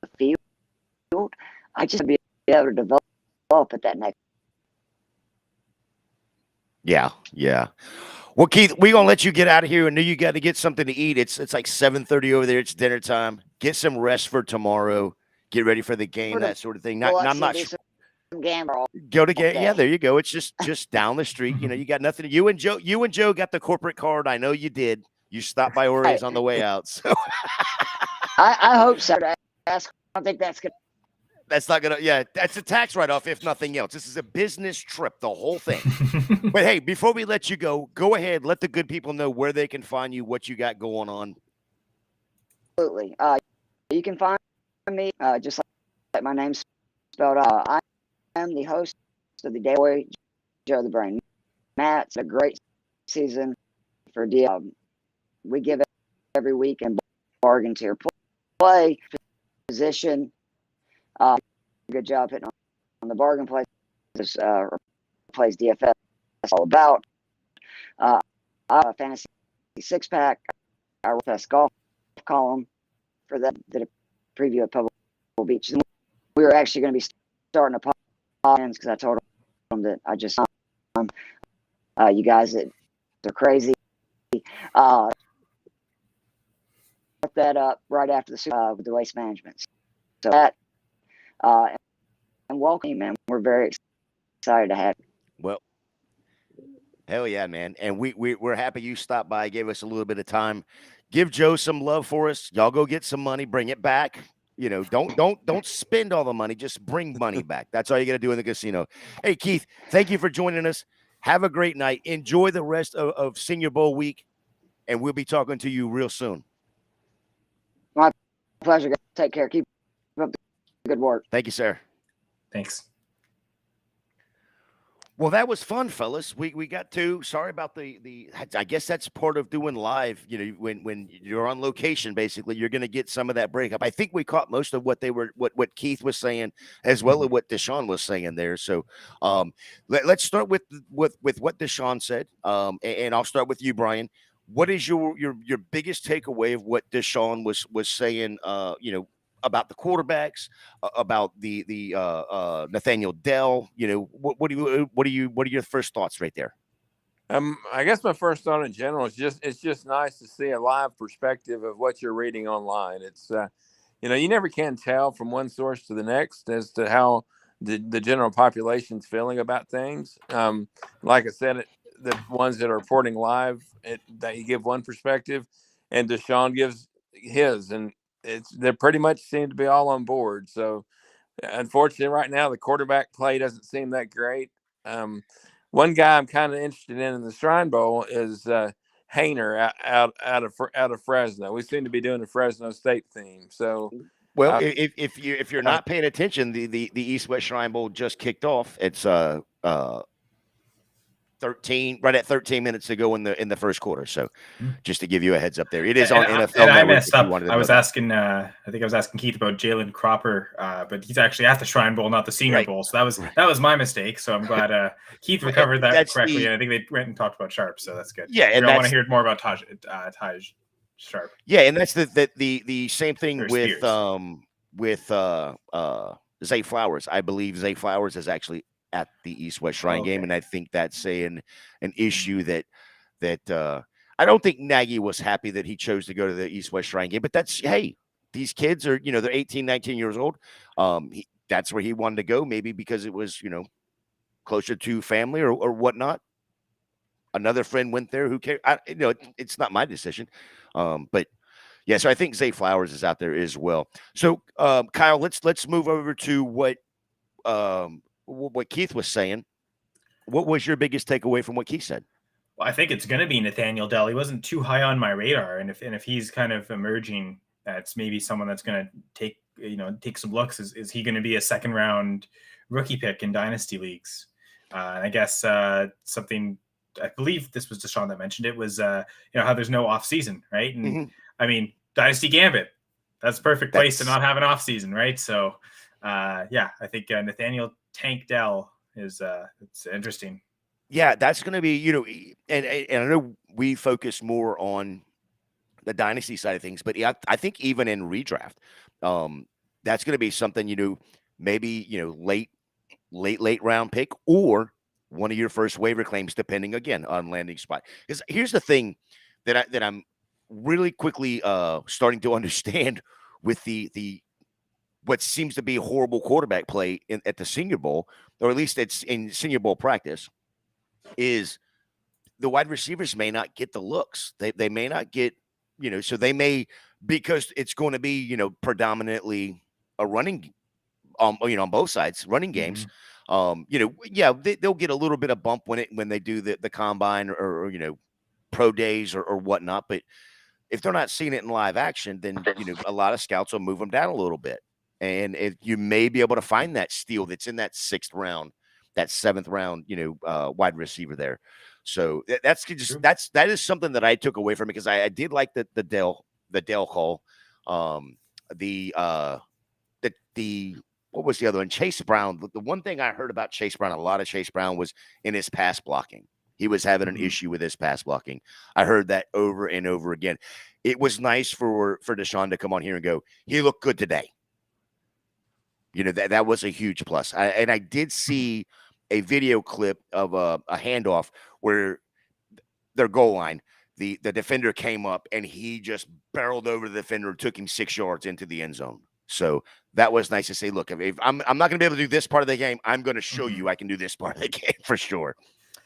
the field, I just be able to develop at that next. Yeah. Well, Keith, we're gonna let you get out of here. I know you got to get something to eat. It's like 7:30 over there. It's dinner time. Get some rest for tomorrow. Get ready for the game, that sort of thing. I'm not sure. Go to game. Yeah, there you go. It's just down the street. You know, you got nothing. You and Joe got the corporate card. I know you did. You stopped by Ori's on the way out. So I hope so. I don't think that's good. That's not gonna. Yeah, that's a tax write-off if nothing else. This is a business trip, the whole thing. But hey, before we let you go ahead. Let the good people know where they can find you, what you got going on. Absolutely. You can find me just like my name's spelled out. I am the host of the Daily Joe the Brain. Matt's a great season for DL. We give it every week and bargain tier play position. Good job hitting on the bargain play. This plays DFS. That's all about. A fantasy 6-pack. Our best golf column for that. Did a preview of Pebble Beach. We were actually going to be starting a podcast because I told them that I just you guys that are crazy. Put that up right after the with the waste management. So that welcome, man. We're very excited to have you. Well, hell yeah, man. And we're happy you stopped by, gave us a little bit of time. Give Joe some love for us. Y'all go get some money, bring it back. Don't spend all the money, just bring money back. That's all you got to do in the casino. Hey, Keith, thank you for joining us. Have a great night. Enjoy the rest of Senior Bowl week, and we'll be talking to you real soon. My pleasure, guys. Take care. Keep up the good work. Thank you, sir. Thanks. Well, that was fun, fellas. We got to. Sorry about the. I guess that's part of doing live. When you're on location, basically, you're going to get some of that breakup. I think we caught most of what Keith was saying, as well as what Deshaun was saying there. So, let's start with what Deshaun said. And I'll start with you, Brian. What is your biggest takeaway of what Deshaun was saying? About the quarterbacks, about the Nathaniel Dell. What are your first thoughts right there? I guess my first thought in general is it's just nice to see a live perspective of what you're reading online. It's you never can tell from one source to the next as to how the general population's feeling about things. Like I said, the ones that are reporting live, that you give one perspective, and Deshaun gives his, and they pretty much seem to be all on board. So unfortunately right now the quarterback play doesn't seem that great. One guy I'm kind of interested in the Shrine Bowl is Hayner out of Fresno. We seem to be doing a Fresno State theme. So well, if you're not paying attention, the East West Shrine Bowl just kicked off. It's 13 minutes to go in the first quarter. So just to give you a heads up there, it is on NFL Network. I messed up. I was asking, I think I was asking Keith about Jalen Cropper, but he's actually at the Shrine Bowl, not the Senior Bowl. So that was my mistake. So I'm glad Keith recovered that correctly. And I think they went and talked about Sharp. So that's good. Yeah. And I want to hear more about Taj Sharp. Yeah. And that's the same thing with Zay Flowers. I believe Zay Flowers is actually at the East West Shrine game, and I think that's an issue that I don't think Nagy was happy that he chose to go to the East West Shrine game, but these kids are they're 18, 19 years old. That's where he wanted to go, maybe because it was closer to family or whatnot. Another friend went there. Who cares? It's not my decision, but yeah. So I think Zay Flowers is out there as well. So Kyle, let's move over to what Keith was saying. What was your biggest takeaway from what Keith said? Well, I think it's going to be Nathaniel Dell. He wasn't too high on my radar, and if he's kind of emerging, that's maybe someone that's going to take some looks. Is he going to be a second round rookie pick in dynasty leagues? And I guess something, I believe this was Deshaun that mentioned it, was how there's no off season, right? And I mean, Dynasty Gambit, that's a perfect place to not have an off season, right? So I think Nathaniel Tank Dell is it's interesting. Yeah, that's going to be, and I know we focus more on the dynasty side of things, but yeah, I think even in redraft, that's going to be something, maybe, late round pick or one of your first waiver claims, depending again on landing spot. Because here's the thing that I'm really quickly starting to understand with the what seems to be horrible quarterback play at the Senior Bowl, or at least it's in Senior Bowl practice, is the wide receivers may not get the looks. They may not get, so they may, because it's going to be, predominantly a running, on both sides, running games. They'll get a little bit of bump when they do the combine or pro days or whatnot. But if they're not seeing it in live action, then, a lot of scouts will move them down a little bit. And if you may be able to find that steal that's in that 6th round, that 7th round, wide receiver there. So that is something that I took away from it, because I did like the Dell call. What was the other one? Chase Brown. The one thing I heard about Chase Brown, a lot of Chase Brown, was in his pass blocking. He was having an issue with his pass blocking. I heard that over and over again. It was nice for Deshaun to come on here and go, he looked good today. That was a huge plus. I did see a video clip of a handoff where their goal line, the defender came up and he just barreled over the defender, took him 6 yards into the end zone. So that was nice to say, look, if I'm not going to be able to do this part of the game, I'm going to show you I can do this part of the game for sure.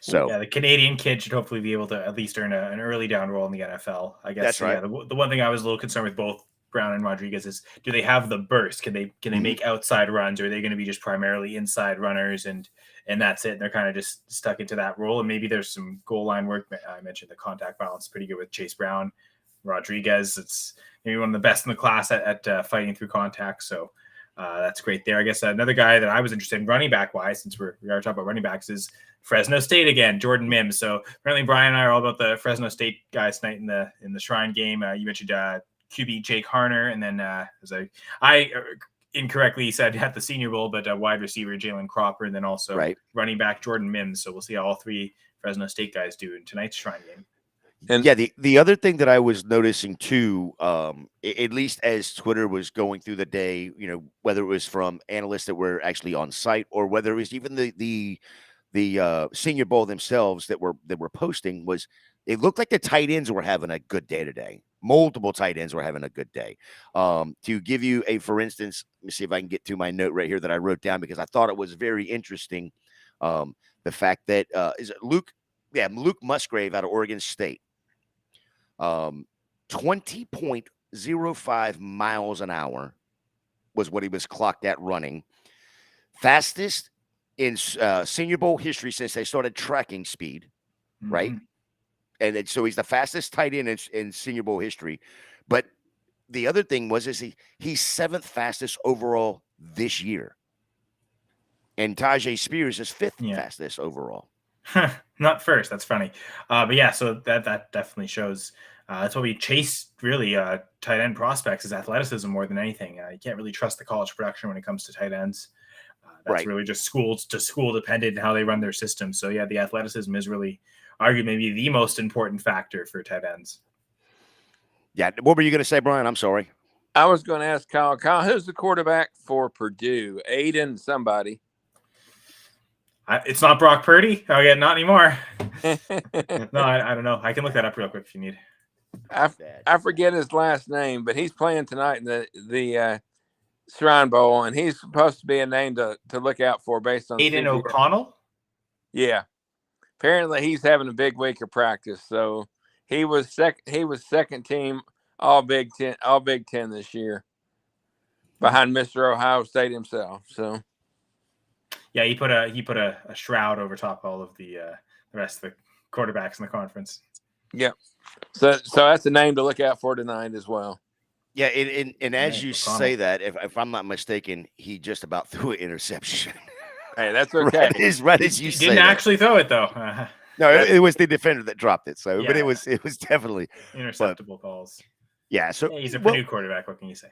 So yeah, the Canadian kid should hopefully be able to at least earn an early down role in the NFL. I guess that's right. Yeah, the one thing I was a little concerned with both Brown and Rodriguez is, do they have the burst? Can they make outside runs, or are they going to be just primarily inside runners and that's it? And they're kind of just stuck into that role. And maybe there's some goal line work. I mentioned the contact balance is pretty good with Chase Brown. Rodriguez, it's maybe one of the best in the class at fighting through contact. So that's great there. I guess another guy that I was interested in running back wise, since we are talking about running backs, is Fresno State again, Jordan Mims. So apparently Brian and I are all about the Fresno State guys tonight in the Shrine game. You mentioned QB Jake Harner, and then as I incorrectly said at the Senior Bowl, but wide receiver Jalen Cropper, and then also running back Jordan Mims. So we'll see how all three Fresno State guys do in tonight's Shrine game. And yeah, the other thing that I was noticing too, at least as Twitter was going through the day, whether it was from analysts that were actually on site or whether it was even the Senior Bowl themselves that were posting, was it looked like the tight ends were having a good day today. Multiple tight ends were having a good day. To give you for instance, let me see if I can get to my note right here that I wrote down because I thought it was very interesting. The fact that is it Luke Musgrave out of Oregon State. 20.05 miles an hour was what he was clocked at running. Fastest in Senior Bowl history since they started tracking speed, right? And so he's the fastest tight end in Senior Bowl history. But the other thing he's seventh fastest overall this year. And Tajay Spears is fifth fastest overall. Not first. That's funny. But yeah, so that definitely shows. That's what we chase really tight end prospects is athleticism more than anything. You can't really trust the college production when it comes to tight ends. That's really just school dependent and how they run their system. So yeah, the athleticism is really arguably maybe the most important factor for tight ends. Yeah. What were you going to say, Brian? I'm sorry. I was going to ask Kyle. Kyle, who's the quarterback for Purdue? Aiden somebody. It's not Brock Purdy. Oh yeah, not anymore. No, I don't know. I can look that up real quick if you need. I forget his last name, but he's playing tonight in the Shrine Bowl, and he's supposed to be a name to look out for based on Aiden O'Connell. Yeah, apparently he's having a big week of practice, so he was second team All Big Ten this year, behind Mr. Ohio State himself. So. Yeah, he put a shroud over top of all of the rest of the quarterbacks in the conference. Yeah, so that's a name to look out for tonight as well. Yeah, and as you say that, if I'm not mistaken, he just about threw an interception. Hey, that's okay. right as you say. Didn't actually throw it though. No, it was the defender that dropped it. So, but it was definitely interceptable calls. Yeah, so he's a Purdue quarterback. What can you say?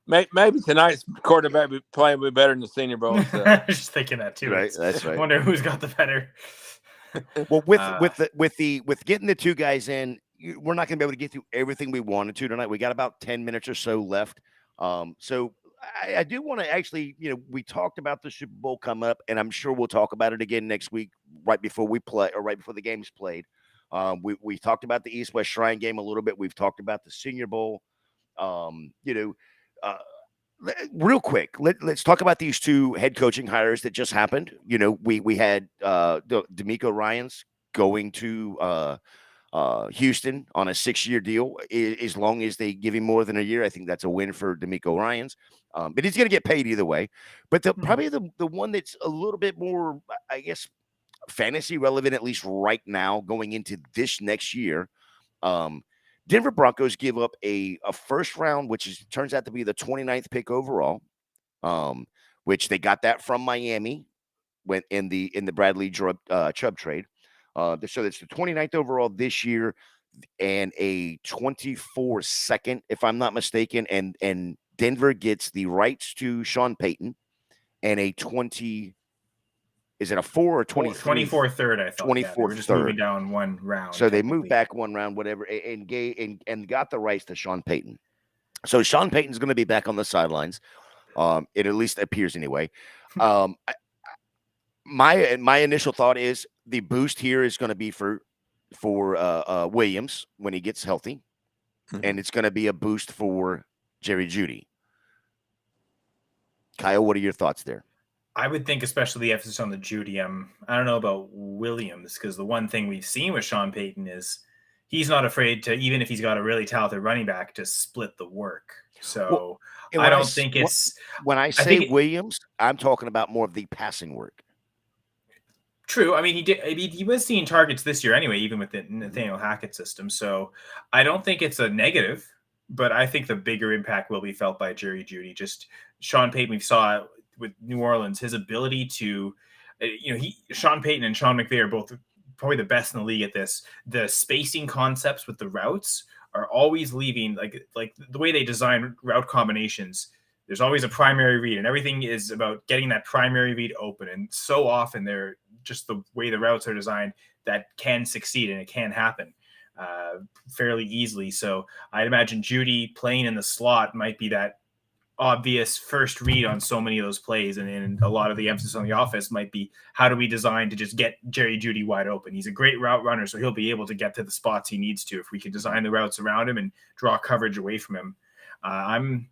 Maybe tonight's quarterback play will be better than the Senior Bowl. So. I was just thinking that too. Right, that's right. I wonder who's got the better. Well, with getting the two guys in, we're not going to be able to get through everything we wanted to tonight. We got about 10 minutes or so left. So I do want to actually, we talked about the Super Bowl come up, and I'm sure we'll talk about it again next week, right before we play or right before the game's played. We talked about the East-West Shrine game a little bit. We've talked about the Senior Bowl. Real quick, let's talk about these two head coaching hires that just happened. We had D'Amico Ryans going to Houston on a 6-year deal. As long as they give him more than a year, I think that's a win for D'Amico Ryans. But he's going to get paid either way. But probably the one that's a little bit more, I guess, fantasy relevant, at least right now, going into this next year. Denver Broncos give up a first round, which turns out to be the 29th pick overall, which they got that from Miami when in the Bradley Chubb trade. So it's the 29th overall this year and a 24 second, if I'm not mistaken. And Denver gets the rights to Sean Payton and a 20. Is it a 4 or 23? 24 third, I thought. 24 they were just moving down one round. So they moved back one round, whatever, and got the rights to Sean Payton. So Sean Payton's going to be back on the sidelines. It at least appears anyway. My initial thought is the boost here is going to be for Williams when he gets healthy, and it's going to be a boost for Jerry Jeudy. Kyle, what are your thoughts there? I would think, especially the emphasis on the Judy. I don't know about Williams, because the one thing we've seen with Sean Payton is he's not afraid to, even if he's got a really talented running back, to split the work. So I don't think it's. When I say Williams, I'm talking about more of the passing work. True. I mean, he was seeing targets this year anyway, even with the Nathaniel Hackett system. So I don't think it's a negative, but I think the bigger impact will be felt by Jerry Jeudy. Just Sean Payton, we saw with New Orleans, his ability to, Sean Payton and Sean McVay are both probably the best in the league at this. The spacing concepts with the routes are always leaving, like the way they design route combinations. There's always a primary read, and everything is about getting that primary read open. And so often they're just the way the routes are designed that can succeed, and it can happen fairly easily. So I'd imagine Jeudy playing in the slot might be that obvious first read on so many of those plays, and a lot of the emphasis on the offense might be how do we design to just get Jerry Jeudy wide open. He's a great route runner, so he'll be able to get to the spots he needs to if we can design the routes around him and draw coverage away from him. I'm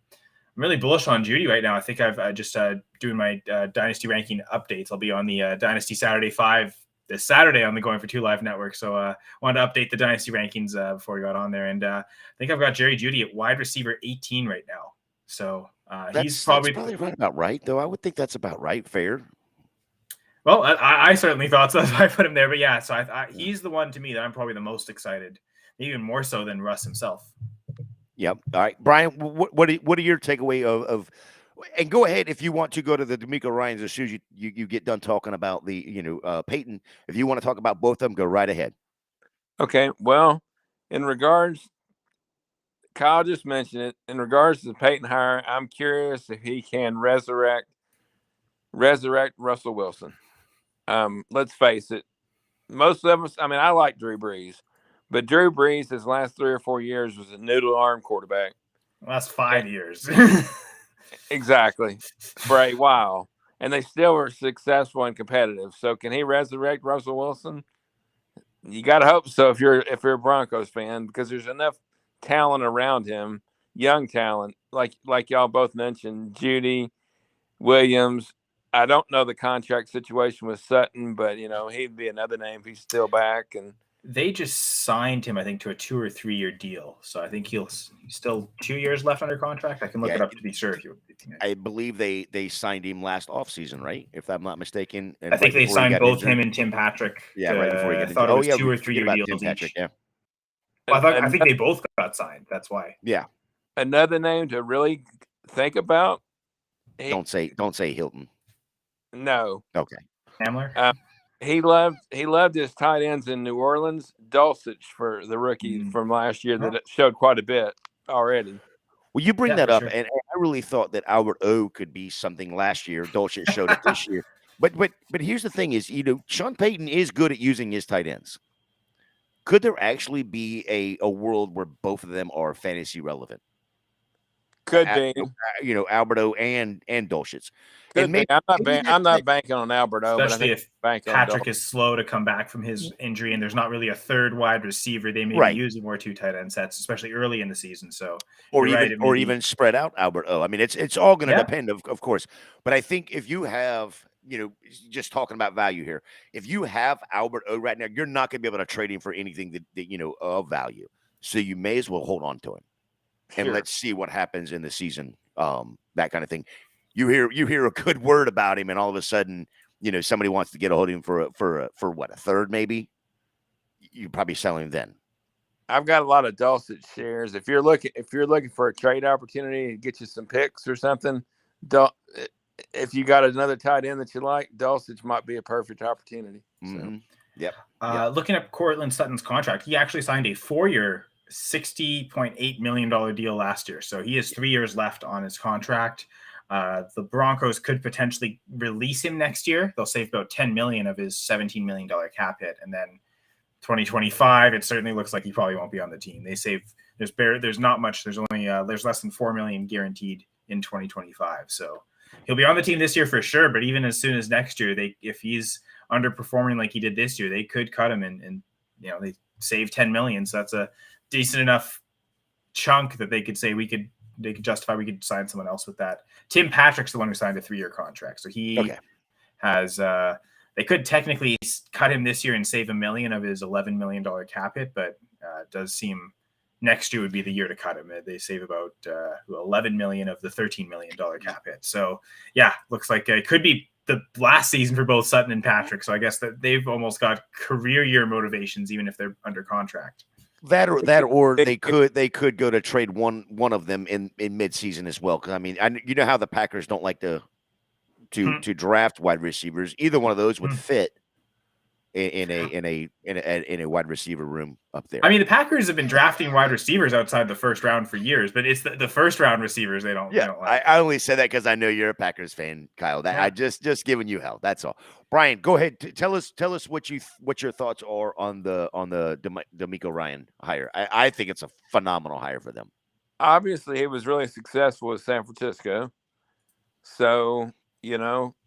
really bullish on Jeudy right now. I think I've just doing my Dynasty ranking updates. I'll be on the Dynasty Saturday 5 this Saturday on the Going for Two Live network. So wanted to update the Dynasty rankings before we got on there. And I think I've got Jerry Jeudy at wide receiver 18 right now. So he's probably right about right, though. I would think that's about right. Fair. Well, I certainly thought so. That's why I put him there. But yeah, so he's the one to me that I'm probably the most excited, even more so than Russ himself. Yep. All right, Brian. What are your takeaway of? And go ahead if you want to go to the D'Amico Ryans as soon as you get done talking about the Peyton. If you want to talk about both of them, go right ahead. Okay. Well, in regards, Kyle just mentioned it. In regards to the Peyton hire, I'm curious if he can resurrect Russell Wilson. Let's face it. Most of us. I mean, I like Drew Brees. But Drew Brees, his last 3 or 4 years, was a noodle arm quarterback. Last 5 years. Exactly. For a while. And they still were successful and competitive. So can he resurrect Russell Wilson? You got to hope so if you're a Broncos fan, because there's enough talent around him, young talent, like y'all both mentioned, Jeudy, Williams. I don't know the contract situation with Sutton, but, he'd be another name if he's still back. And they just signed him, I think, to a 2 or 3 year deal. So I think he's still 2 years left under contract. I can look it up to be sure. I believe they signed him last offseason, right? If I'm not mistaken. And I think they signed both him and Tim Patrick. Yeah, right before he got injured. I thought it was 2 or 3 year deals Tim Patrick, each. yeah. Well, I think they both got signed. That's why. Yeah. Another name to really think about. Don't say Hilton. No. Okay. Hamler. He loved his tight ends in New Orleans. Dulcich for the rookie from last year that showed quite a bit already. Well, you bring that up, and I really thought that Albert O could be something last year. Dulcich showed it this year. But here's the thing is, Sean Payton is good at using his tight ends. Could there actually be a world where both of them are fantasy relevant? Could be. Alberto and Dulcich. I'm not banking on Alberto, especially if Patrick is slow to come back from his injury, and there's not really a third wide receiver. They may be using more 2 tight end sets, especially early in the season. So, or even spread out Alberto. I mean, it's all going to depend, of course. But I think if you have, just talking about value here, if you have Alberto right now, you're not going to be able to trade him for anything that of value. So you may as well hold on to him. Sure. And let's see what happens in the season, that kind of thing. You hear a good word about him, and all of a sudden, somebody wants to get a hold of him for what, a third maybe? You're probably selling him then. I've got a lot of Dulcich shares. If you're looking for a trade opportunity to get you some picks or something, if you got another tight end that you like, Dulcich might be a perfect opportunity. Mm-hmm. Yep. Looking at Cortland Sutton's contract, he actually signed a 4-year, $60.8 million deal last year. So he has 3 years left on his contract. The Broncos could potentially release him next year. They'll save about $10 million of his $17 million cap hit. And then 2025, it certainly looks like he probably won't be on the team. They save, there's not much. There's only, there's less than $4 million guaranteed in 2025. So he'll be on the team this year for sure. But even as soon as next year, if he's underperforming like he did this year, they could cut him and they save $10 million. So that's a decent enough chunk that they could say we could they could justify we could sign someone else with that. Tim Patrick's the one who signed a 3-year contract, so he has. They could technically cut him this year and save $1 million of his $11 million cap hit, but it does seem next year would be the year to cut him. They save about $11 million of the $13 million cap hit. So yeah, looks like it could be the last season for both Sutton and Patrick. So I guess that they've almost got career year motivations, even if they're under contract. That or they could go to trade one of them in midseason as well. Because I mean, you know how the Packers don't like to draft wide receivers. Either one of those would fit in a wide receiver room up there. I mean, the Packers have been drafting wide receivers outside the first round for years, but it's the first round receivers they don't. Yeah, they don't like. I only say that because I know you're a Packers fan, Kyle. That I just giving you hell. That's all. Brian, go ahead. Tell us what your thoughts are on the D'Amico Ryan hire. I think it's a phenomenal hire for them. Obviously, he was really successful with San Francisco, so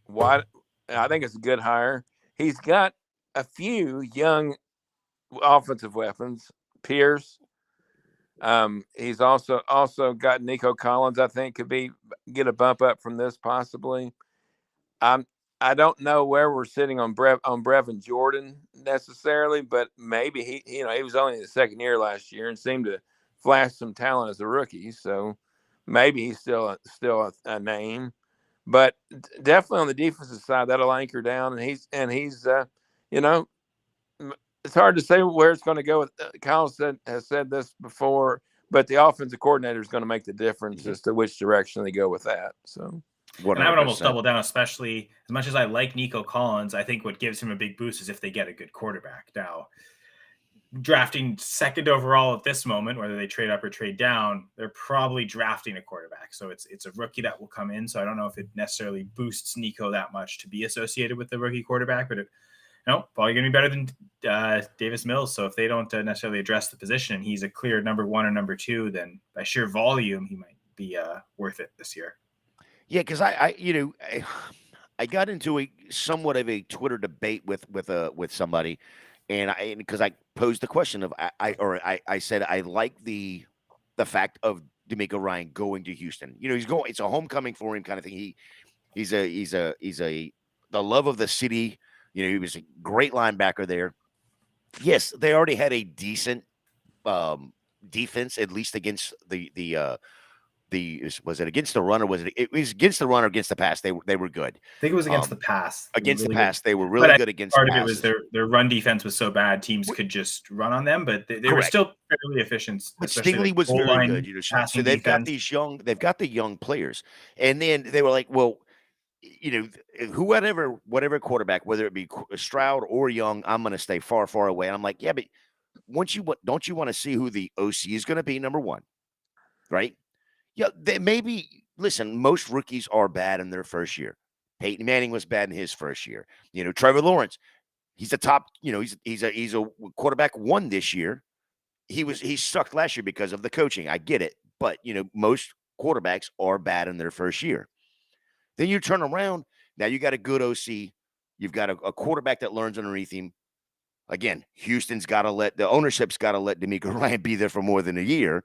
what I think it's a good hire. He's got a few young offensive weapons. Pierce. He's also got Nico Collins. I think could get a bump up from this possibly. I don't know where we're sitting on Brevin Jordan necessarily, but maybe he was only in the second year last year and seemed to flash some talent as a rookie. So maybe he's still a name, but definitely on the defensive side that'll anchor down. And he's it's hard to say where it's going to go. Kyle has said this before, but the offensive coordinator is going to make the difference as to which direction they go with that. So. 100%. And I would almost double down, especially as much as I like Nico Collins. I think what gives him a big boost is if they get a good quarterback. Now, drafting second overall at this moment, whether they trade up or trade down, they're probably drafting a quarterback. So it's a rookie that will come in. So I don't know if it necessarily boosts Nico that much to be associated with the rookie quarterback, but probably going to be better than Davis Mills. So if they don't necessarily address the position and he's a clear number 1 or number 2, then by sheer volume, he might be worth it this year. Yeah, because I got into somewhat of a Twitter debate with somebody, and because I posed the question of I said I like the fact of D'Amico Ryan going to Houston. He's going. It's a homecoming for him kind of thing. He's the love of the city. He was a great linebacker there. Yes, they already had a decent defense, at least against was it against the run or was it was against the run or against the pass? They were good. I think it was against the pass. Against the pass, they were really good against part the pass. Part of it was their run defense was so bad, teams could just run on them, but they were still fairly efficient. But Stingley was very good. So they've got the young players, and then they were like, well, whatever quarterback, whether it be Stroud or Young, I'm going to stay far, far away. And I'm like, yeah, but don't you want to see who the OC is going to be? Number one, right? Yeah, listen, most rookies are bad in their first year. Peyton Manning was bad in his first year. Trevor Lawrence, he's a top, he's a quarterback 1 this year. He sucked last year because of the coaching. I get it. But, most quarterbacks are bad in their first year. Then you turn around. Now you got a good OC. You've got a quarterback that learns underneath him. Again, the ownership's got to let D'Amico Ryan be there for more than a year.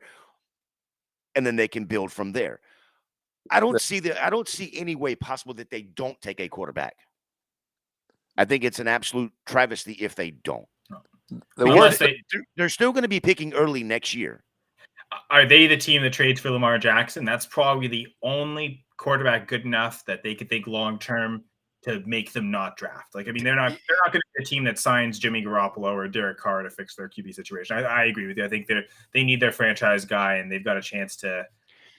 And then they can build from there. I don't see any way possible that they don't take a quarterback. I think it's an absolute travesty if they don't. They're still going to be picking early next year. Are they the team that trades for Lamar Jackson? That's probably the only quarterback good enough that they could think long term to make them not draft. They're not going to be a team that signs Jimmy Garoppolo or Derek Carr to fix their QB situation. I agree with you. I think they need their franchise guy, and they've got a chance to.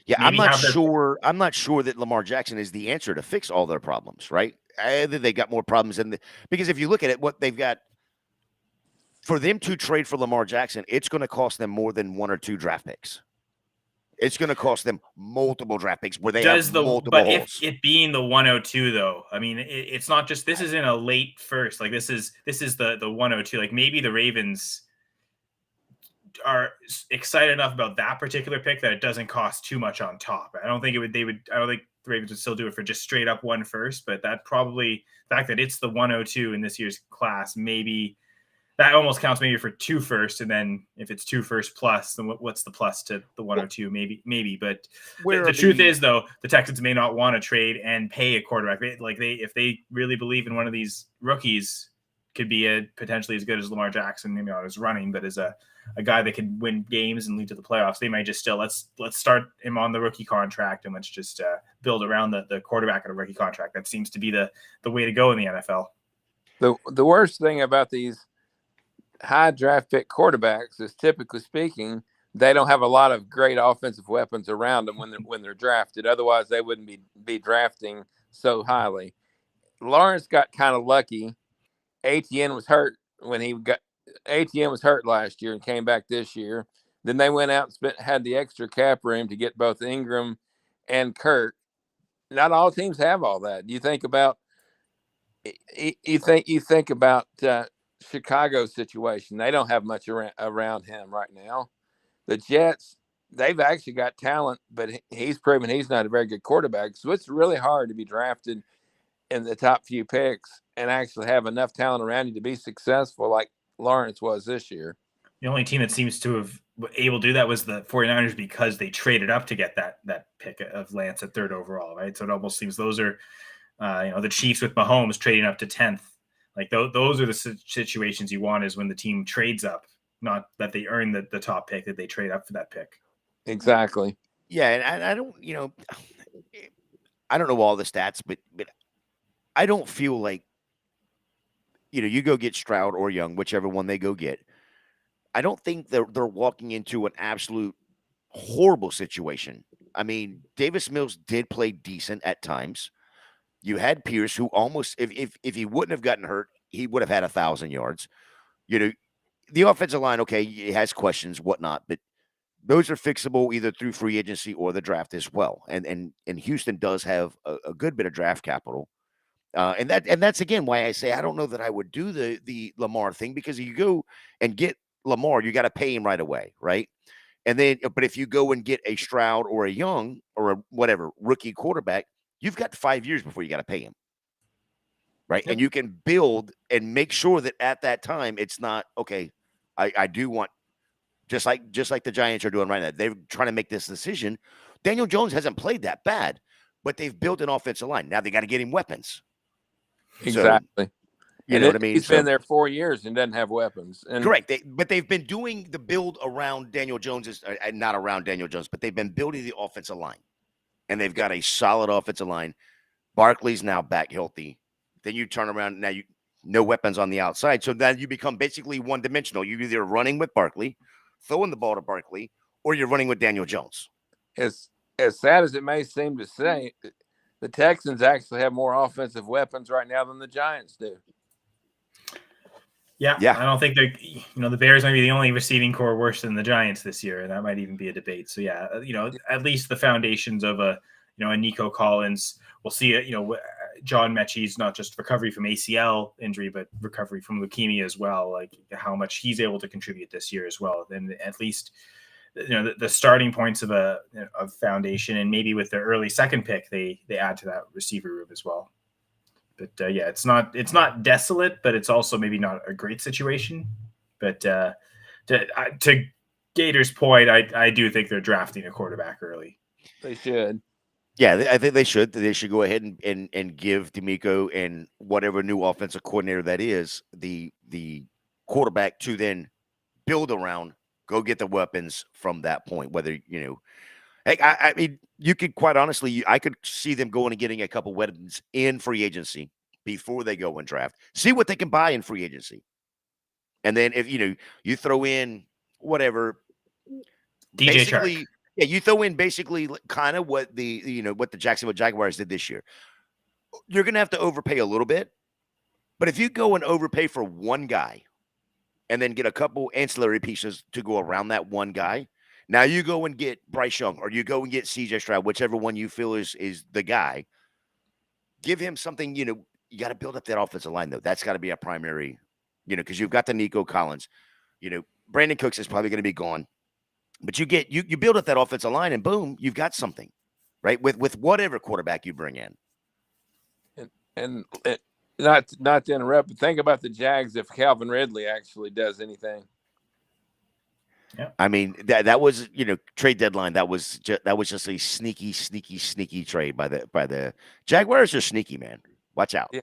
Yeah, I'm not sure that Lamar Jackson is the answer to fix all their problems. Right? Either they got more problems because if you look at it, what they've got for them to trade for Lamar Jackson, it's going to cost them more than 1 or 2 draft picks. It's going to cost them multiple draft picks where they have multiple holes. If it being the 102 though, I mean, it's not just this is in a late first. This is the 102. Maybe the Ravens are excited enough about that particular pick that it doesn't cost too much on top. I don't think I don't think the Ravens would still do it for just straight up 1 first, but that probably the fact that it's the 102 in this year's class, maybe that almost counts maybe for 2 first, and then if it's 2 first plus, then what's the plus to the 102? Maybe. But the truth is, though, the Texans may not want to trade and pay a quarterback. If they really believe in one of these rookies, could be potentially as good as Lamar Jackson, maybe not as running, but as a guy that can win games and lead to the playoffs. They might just still let's start him on the rookie contract, and let's just build around the quarterback on a rookie contract. That seems to be the way to go in the NFL. The worst thing about these high draft pick quarterbacks is, typically speaking, they don't have a lot of great offensive weapons around them when they're drafted. Otherwise, they wouldn't be drafting so highly. Lawrence got kind of lucky. ATN was hurt last year and came back this year. Then they went out and had the extra cap room to get both Ingram and Kirk. Not all teams have all that. You think about Chicago's situation. They don't have much around him right now. The Jets, they've actually got talent, but he's proven he's not a very good quarterback. So it's really hard to be drafted in the top few picks and actually have enough talent around you to be successful like Lawrence was this year. The only team that seems to have able to do that was the 49ers, because they traded up to get that pick of Lance at 3rd overall, right? So it almost seems those are, the Chiefs with Mahomes trading up to 10th. Like those are the situations you want, is when the team trades up, not that they earn the top pick, that they trade up for that pick. Exactly. Yeah, and I don't, I don't know all the stats, but I don't feel like, you go get Stroud or Young, whichever one they go get. I don't think they're walking into an absolute horrible situation. I mean, Davis Mills did play decent at times. You had Pierce, who almost, if he wouldn't have gotten hurt, he would have had 1,000 yards. The offensive line, okay, it has questions, whatnot, but those are fixable either through free agency or the draft as well. And Houston does have a good bit of draft capital. And that's again why I say I don't know that I would do the Lamar thing, because you go and get Lamar, you got to pay him right away, right? And then, but if you go and get a Stroud or a Young or a whatever rookie quarterback, you've got 5 years before you got to pay him, right? Yep. And you can build and make sure that at that time it's not okay. I do want, just like the Giants are doing right now. They're trying to make this decision. Daniel Jones hasn't played that bad, but they've built an offensive line. Now they got to get him weapons. Exactly. So, you know what I mean? He's been there 4 years and doesn't have weapons. And correct. But they've been doing the build around Daniel Jones's, not around Daniel Jones, but they've been building the offensive line, and they've got a solid offensive line. Barkley's now back healthy. Then you turn around, now no weapons on the outside, so then you become basically one dimensional. You're either running with Barkley, throwing the ball to Barkley, or you're running with Daniel Jones. As sad as it may seem to say, the Texans actually have more offensive weapons right now than the Giants do. Yeah. I don't think the Bears might be the only receiving core worse than the Giants this year. That might even be a debate. So yeah, at least the foundations of a Nico Collins. We'll see. John Mechie's not just recovery from ACL injury, but recovery from leukemia as well. Like how much he's able to contribute this year as well. Then at least the starting points of a foundation, and maybe with their early 2nd pick, they add to that receiver room as well. But yeah, it's not desolate, but it's also maybe not a great situation. But to Gator's point, I do think they're drafting a quarterback early. They should. Yeah, I think they should. They should go ahead and give D'Amico and whatever new offensive coordinator that is the quarterback to then build around. Go get the weapons from that point. Whether I mean, you could quite honestly, I could see them going and getting a couple weapons in free agency before they go and draft. See what they can buy in free agency, and then if you throw in whatever DJ Chark. Yeah, you throw in basically kind of what what the Jacksonville Jaguars did this year. You're going to have to overpay a little bit, but if you go and overpay for one guy and then get a couple ancillary pieces to go around that one guy, now you go and get Bryce Young or you go and get CJ Stroud, whichever one you feel is the guy. Give him something, you got to build up that offensive line, though. That's got to be a primary, because you've got the Nico Collins. Brandon Cooks is probably going to be gone. But you build up that offensive line, and boom, you've got something, right? With whatever quarterback you bring in. And not to interrupt, but think about the Jags if Calvin Ridley actually does anything. Yeah. I mean, that was, trade deadline. That was just a sneaky trade by the Jaguars are sneaky, man. Watch out. Yeah.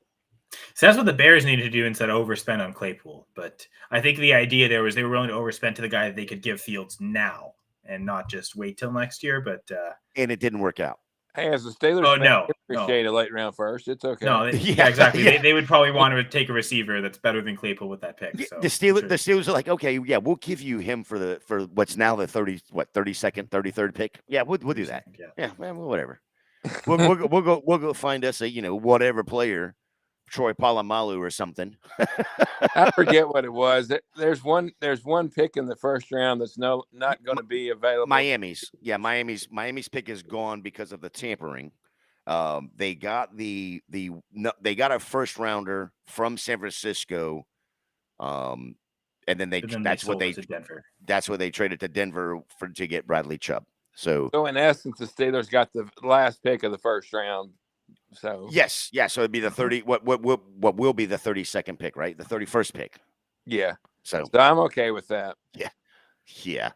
So that's what the Bears needed to do instead of overspend on Claypool. But I think the idea there was they were willing to overspend to the guy that they could give Fields now and not just wait till next year. But and it didn't work out. Hey, as a Steelers fan, appreciate a late round first. It's okay. No, yeah, exactly. Yeah. They would probably want to take a receiver that's better than Claypool with that pick. So the Steelers are like, okay, yeah, we'll give you him for what's now the 32nd, 33rd pick. Yeah, we'll do that. Yeah, man, whatever. we'll go find us a whatever player, Troy Polamalu or something. I forget what it was. There's one pick in the first round that's not going to be available. Miami's pick is gone because of the tampering. They got they got a first rounder from San Francisco, and then that's what they traded to Denver to get Bradley Chubb. So in essence, the Steelers got the last pick of the first round. So yes, so it'd be the 30. What will be the 32nd pick, right? The 31st pick. Yeah. So I'm okay with that. Yeah.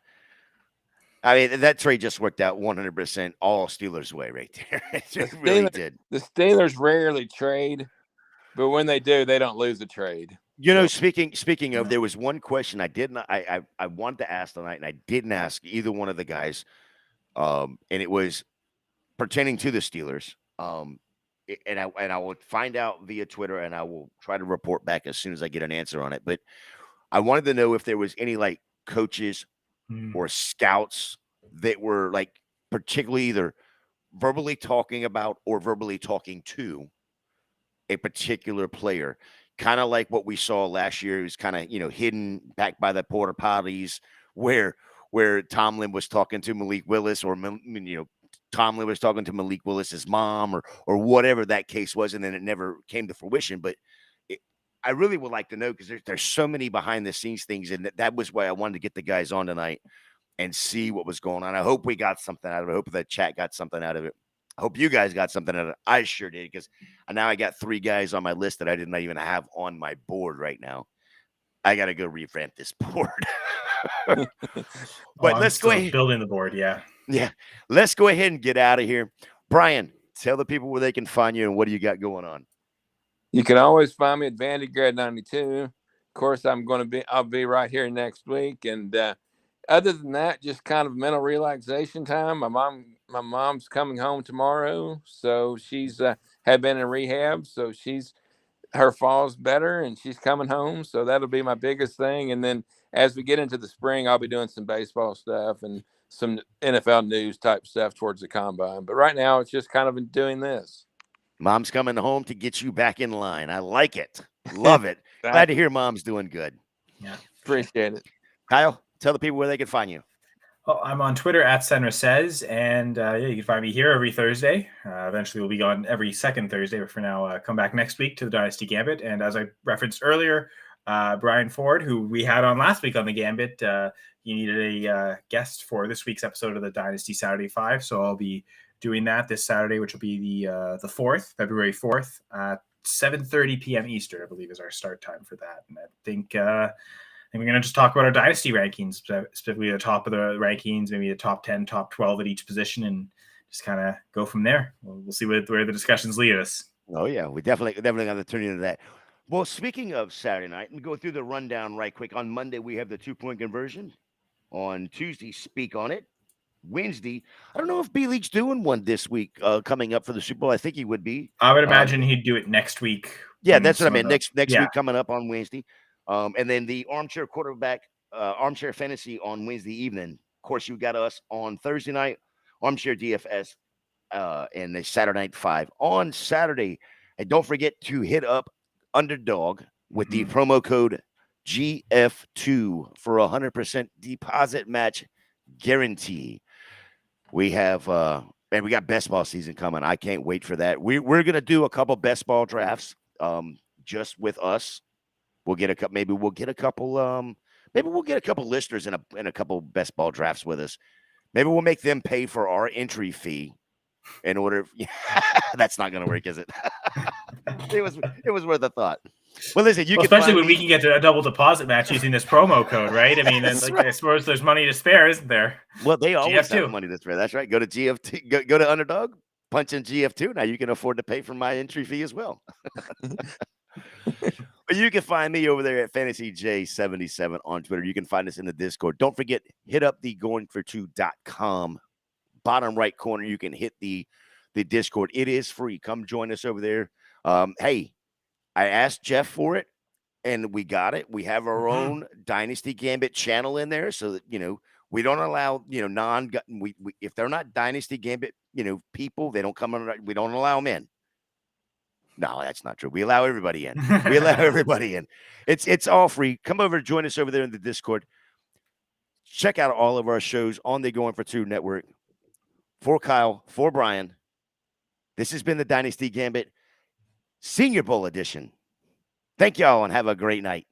I mean, that trade just worked out 100% all Steelers' way right there. It really did. The Steelers rarely trade, but when they do, they don't lose a trade. Speaking of, there was one question I wanted to ask tonight, and I didn't ask either one of the guys, and it was pertaining to the Steelers. And I will find out via Twitter, and I will try to report back as soon as I get an answer on it. But I wanted to know if there was any coaches or scouts that were particularly either verbally talking about or verbally talking to a particular player, kind of like what we saw last year. It was kind of hidden back by the porta potties where Tomlin was talking to Malik Willis, or Tomlin was talking to Malik Willis's mom, or whatever that case was, and then it never came to fruition. But I really would like to know, because there's so many behind the scenes things, and that was why I wanted to get the guys on tonight and see what was going on. I hope we got something out of it. I hope that chat got something out of it. I hope you guys got something out of it. I sure did, because now I got 3 guys on my list that I did not even have on my board right now. I got to go revamp this board. But let's go ahead. Building the board, yeah. Let's go ahead and get out of here. Brian, tell the people where they can find you and what do you got going on. You can always find me at Vandygrad 92. Of course, I'll be right here next week. And other than that, just kind of mental relaxation time. My mom's coming home tomorrow, so she's had been in rehab, so her fall's better and she's coming home. So that'll be my biggest thing. And then as we get into the spring, I'll be doing some baseball stuff and some NFL news type stuff towards the combine. But right now, it's just kind of doing this. Mom's coming home to get you back in line. I like it. Love it. Glad to hear Mom's doing good. Yeah. Appreciate it. Kyle, tell the people where they can find you. Well, I'm on Twitter at Senra Says, and you can find me here every Thursday. Eventually, we'll be on every second Thursday, but for now, come back next week to the Dynasty Gambit. And as I referenced earlier, Brian Ford, who we had on last week on the Gambit, he needed a guest for this week's episode of the Dynasty Saturday 5, so I'll be doing that this Saturday, which will be the 4th, February 4th, 7:30 p.m. Eastern, I believe, is our start time for that. And I think we're going to just talk about our dynasty rankings, specifically the top of the rankings, maybe the top 10, top 12 at each position, and just kind of go from there. We'll see where the discussions lead us. Oh, yeah. We definitely got to turn into that. Well, speaking of Saturday night, and go through the rundown right quick. On Monday, we have the 2-point conversion. On Tuesday, Speak on It. Wednesday, I don't know if B-League's doing one this week coming up for the Super Bowl. I think he would be. I would imagine he'd do it next week. Yeah, that's what I meant. Next week coming up on Wednesday. And then the Armchair Quarterback, Armchair Fantasy on Wednesday evening. Of course, you got us on Thursday night, Armchair DFS, and the Saturday Night 5. On Saturday, and don't forget to hit up Underdog with the promo code GF2 for 100% deposit match guarantee. We have we got best ball season coming. I can't wait for that. We're gonna do a couple best ball drafts just with us. We'll get a couple. Maybe we'll get a couple listeners in a couple best ball drafts with us. Maybe we'll make them pay for our entry fee in order. That's not gonna work, is it? It was worth a thought. Well, listen, you well, can especially when me. we can get a double deposit match using this promo code, right? I mean, That's like, right. I suppose there's money to spare, isn't there? Well, they always GF2. have money to spare. That's right. Go to GF2. Go to Underdog. Punch in GF2. Now you can afford to pay for my entry fee as well. But you can find me over there at FantasyJ77 on Twitter. You can find us in the Discord. Don't forget, hit up the goingfor2.com. Bottom right corner, you can hit the Discord. It is free. Come join us over there. Hey, I asked Jeff for it, and we got it. We have our own Dynasty Gambit channel in there, so that we don't allow we if they're not Dynasty Gambit people, they don't come on. We don't allow them in. No, that's not true. We allow everybody in. We allow everybody in. It's all free. Come over, join us over there in the Discord. Check out all of our shows on the Going for Two Network. For Kyle, for Brian, this has been the Dynasty Gambit Senior Bowl edition. Thank y'all and have a great night.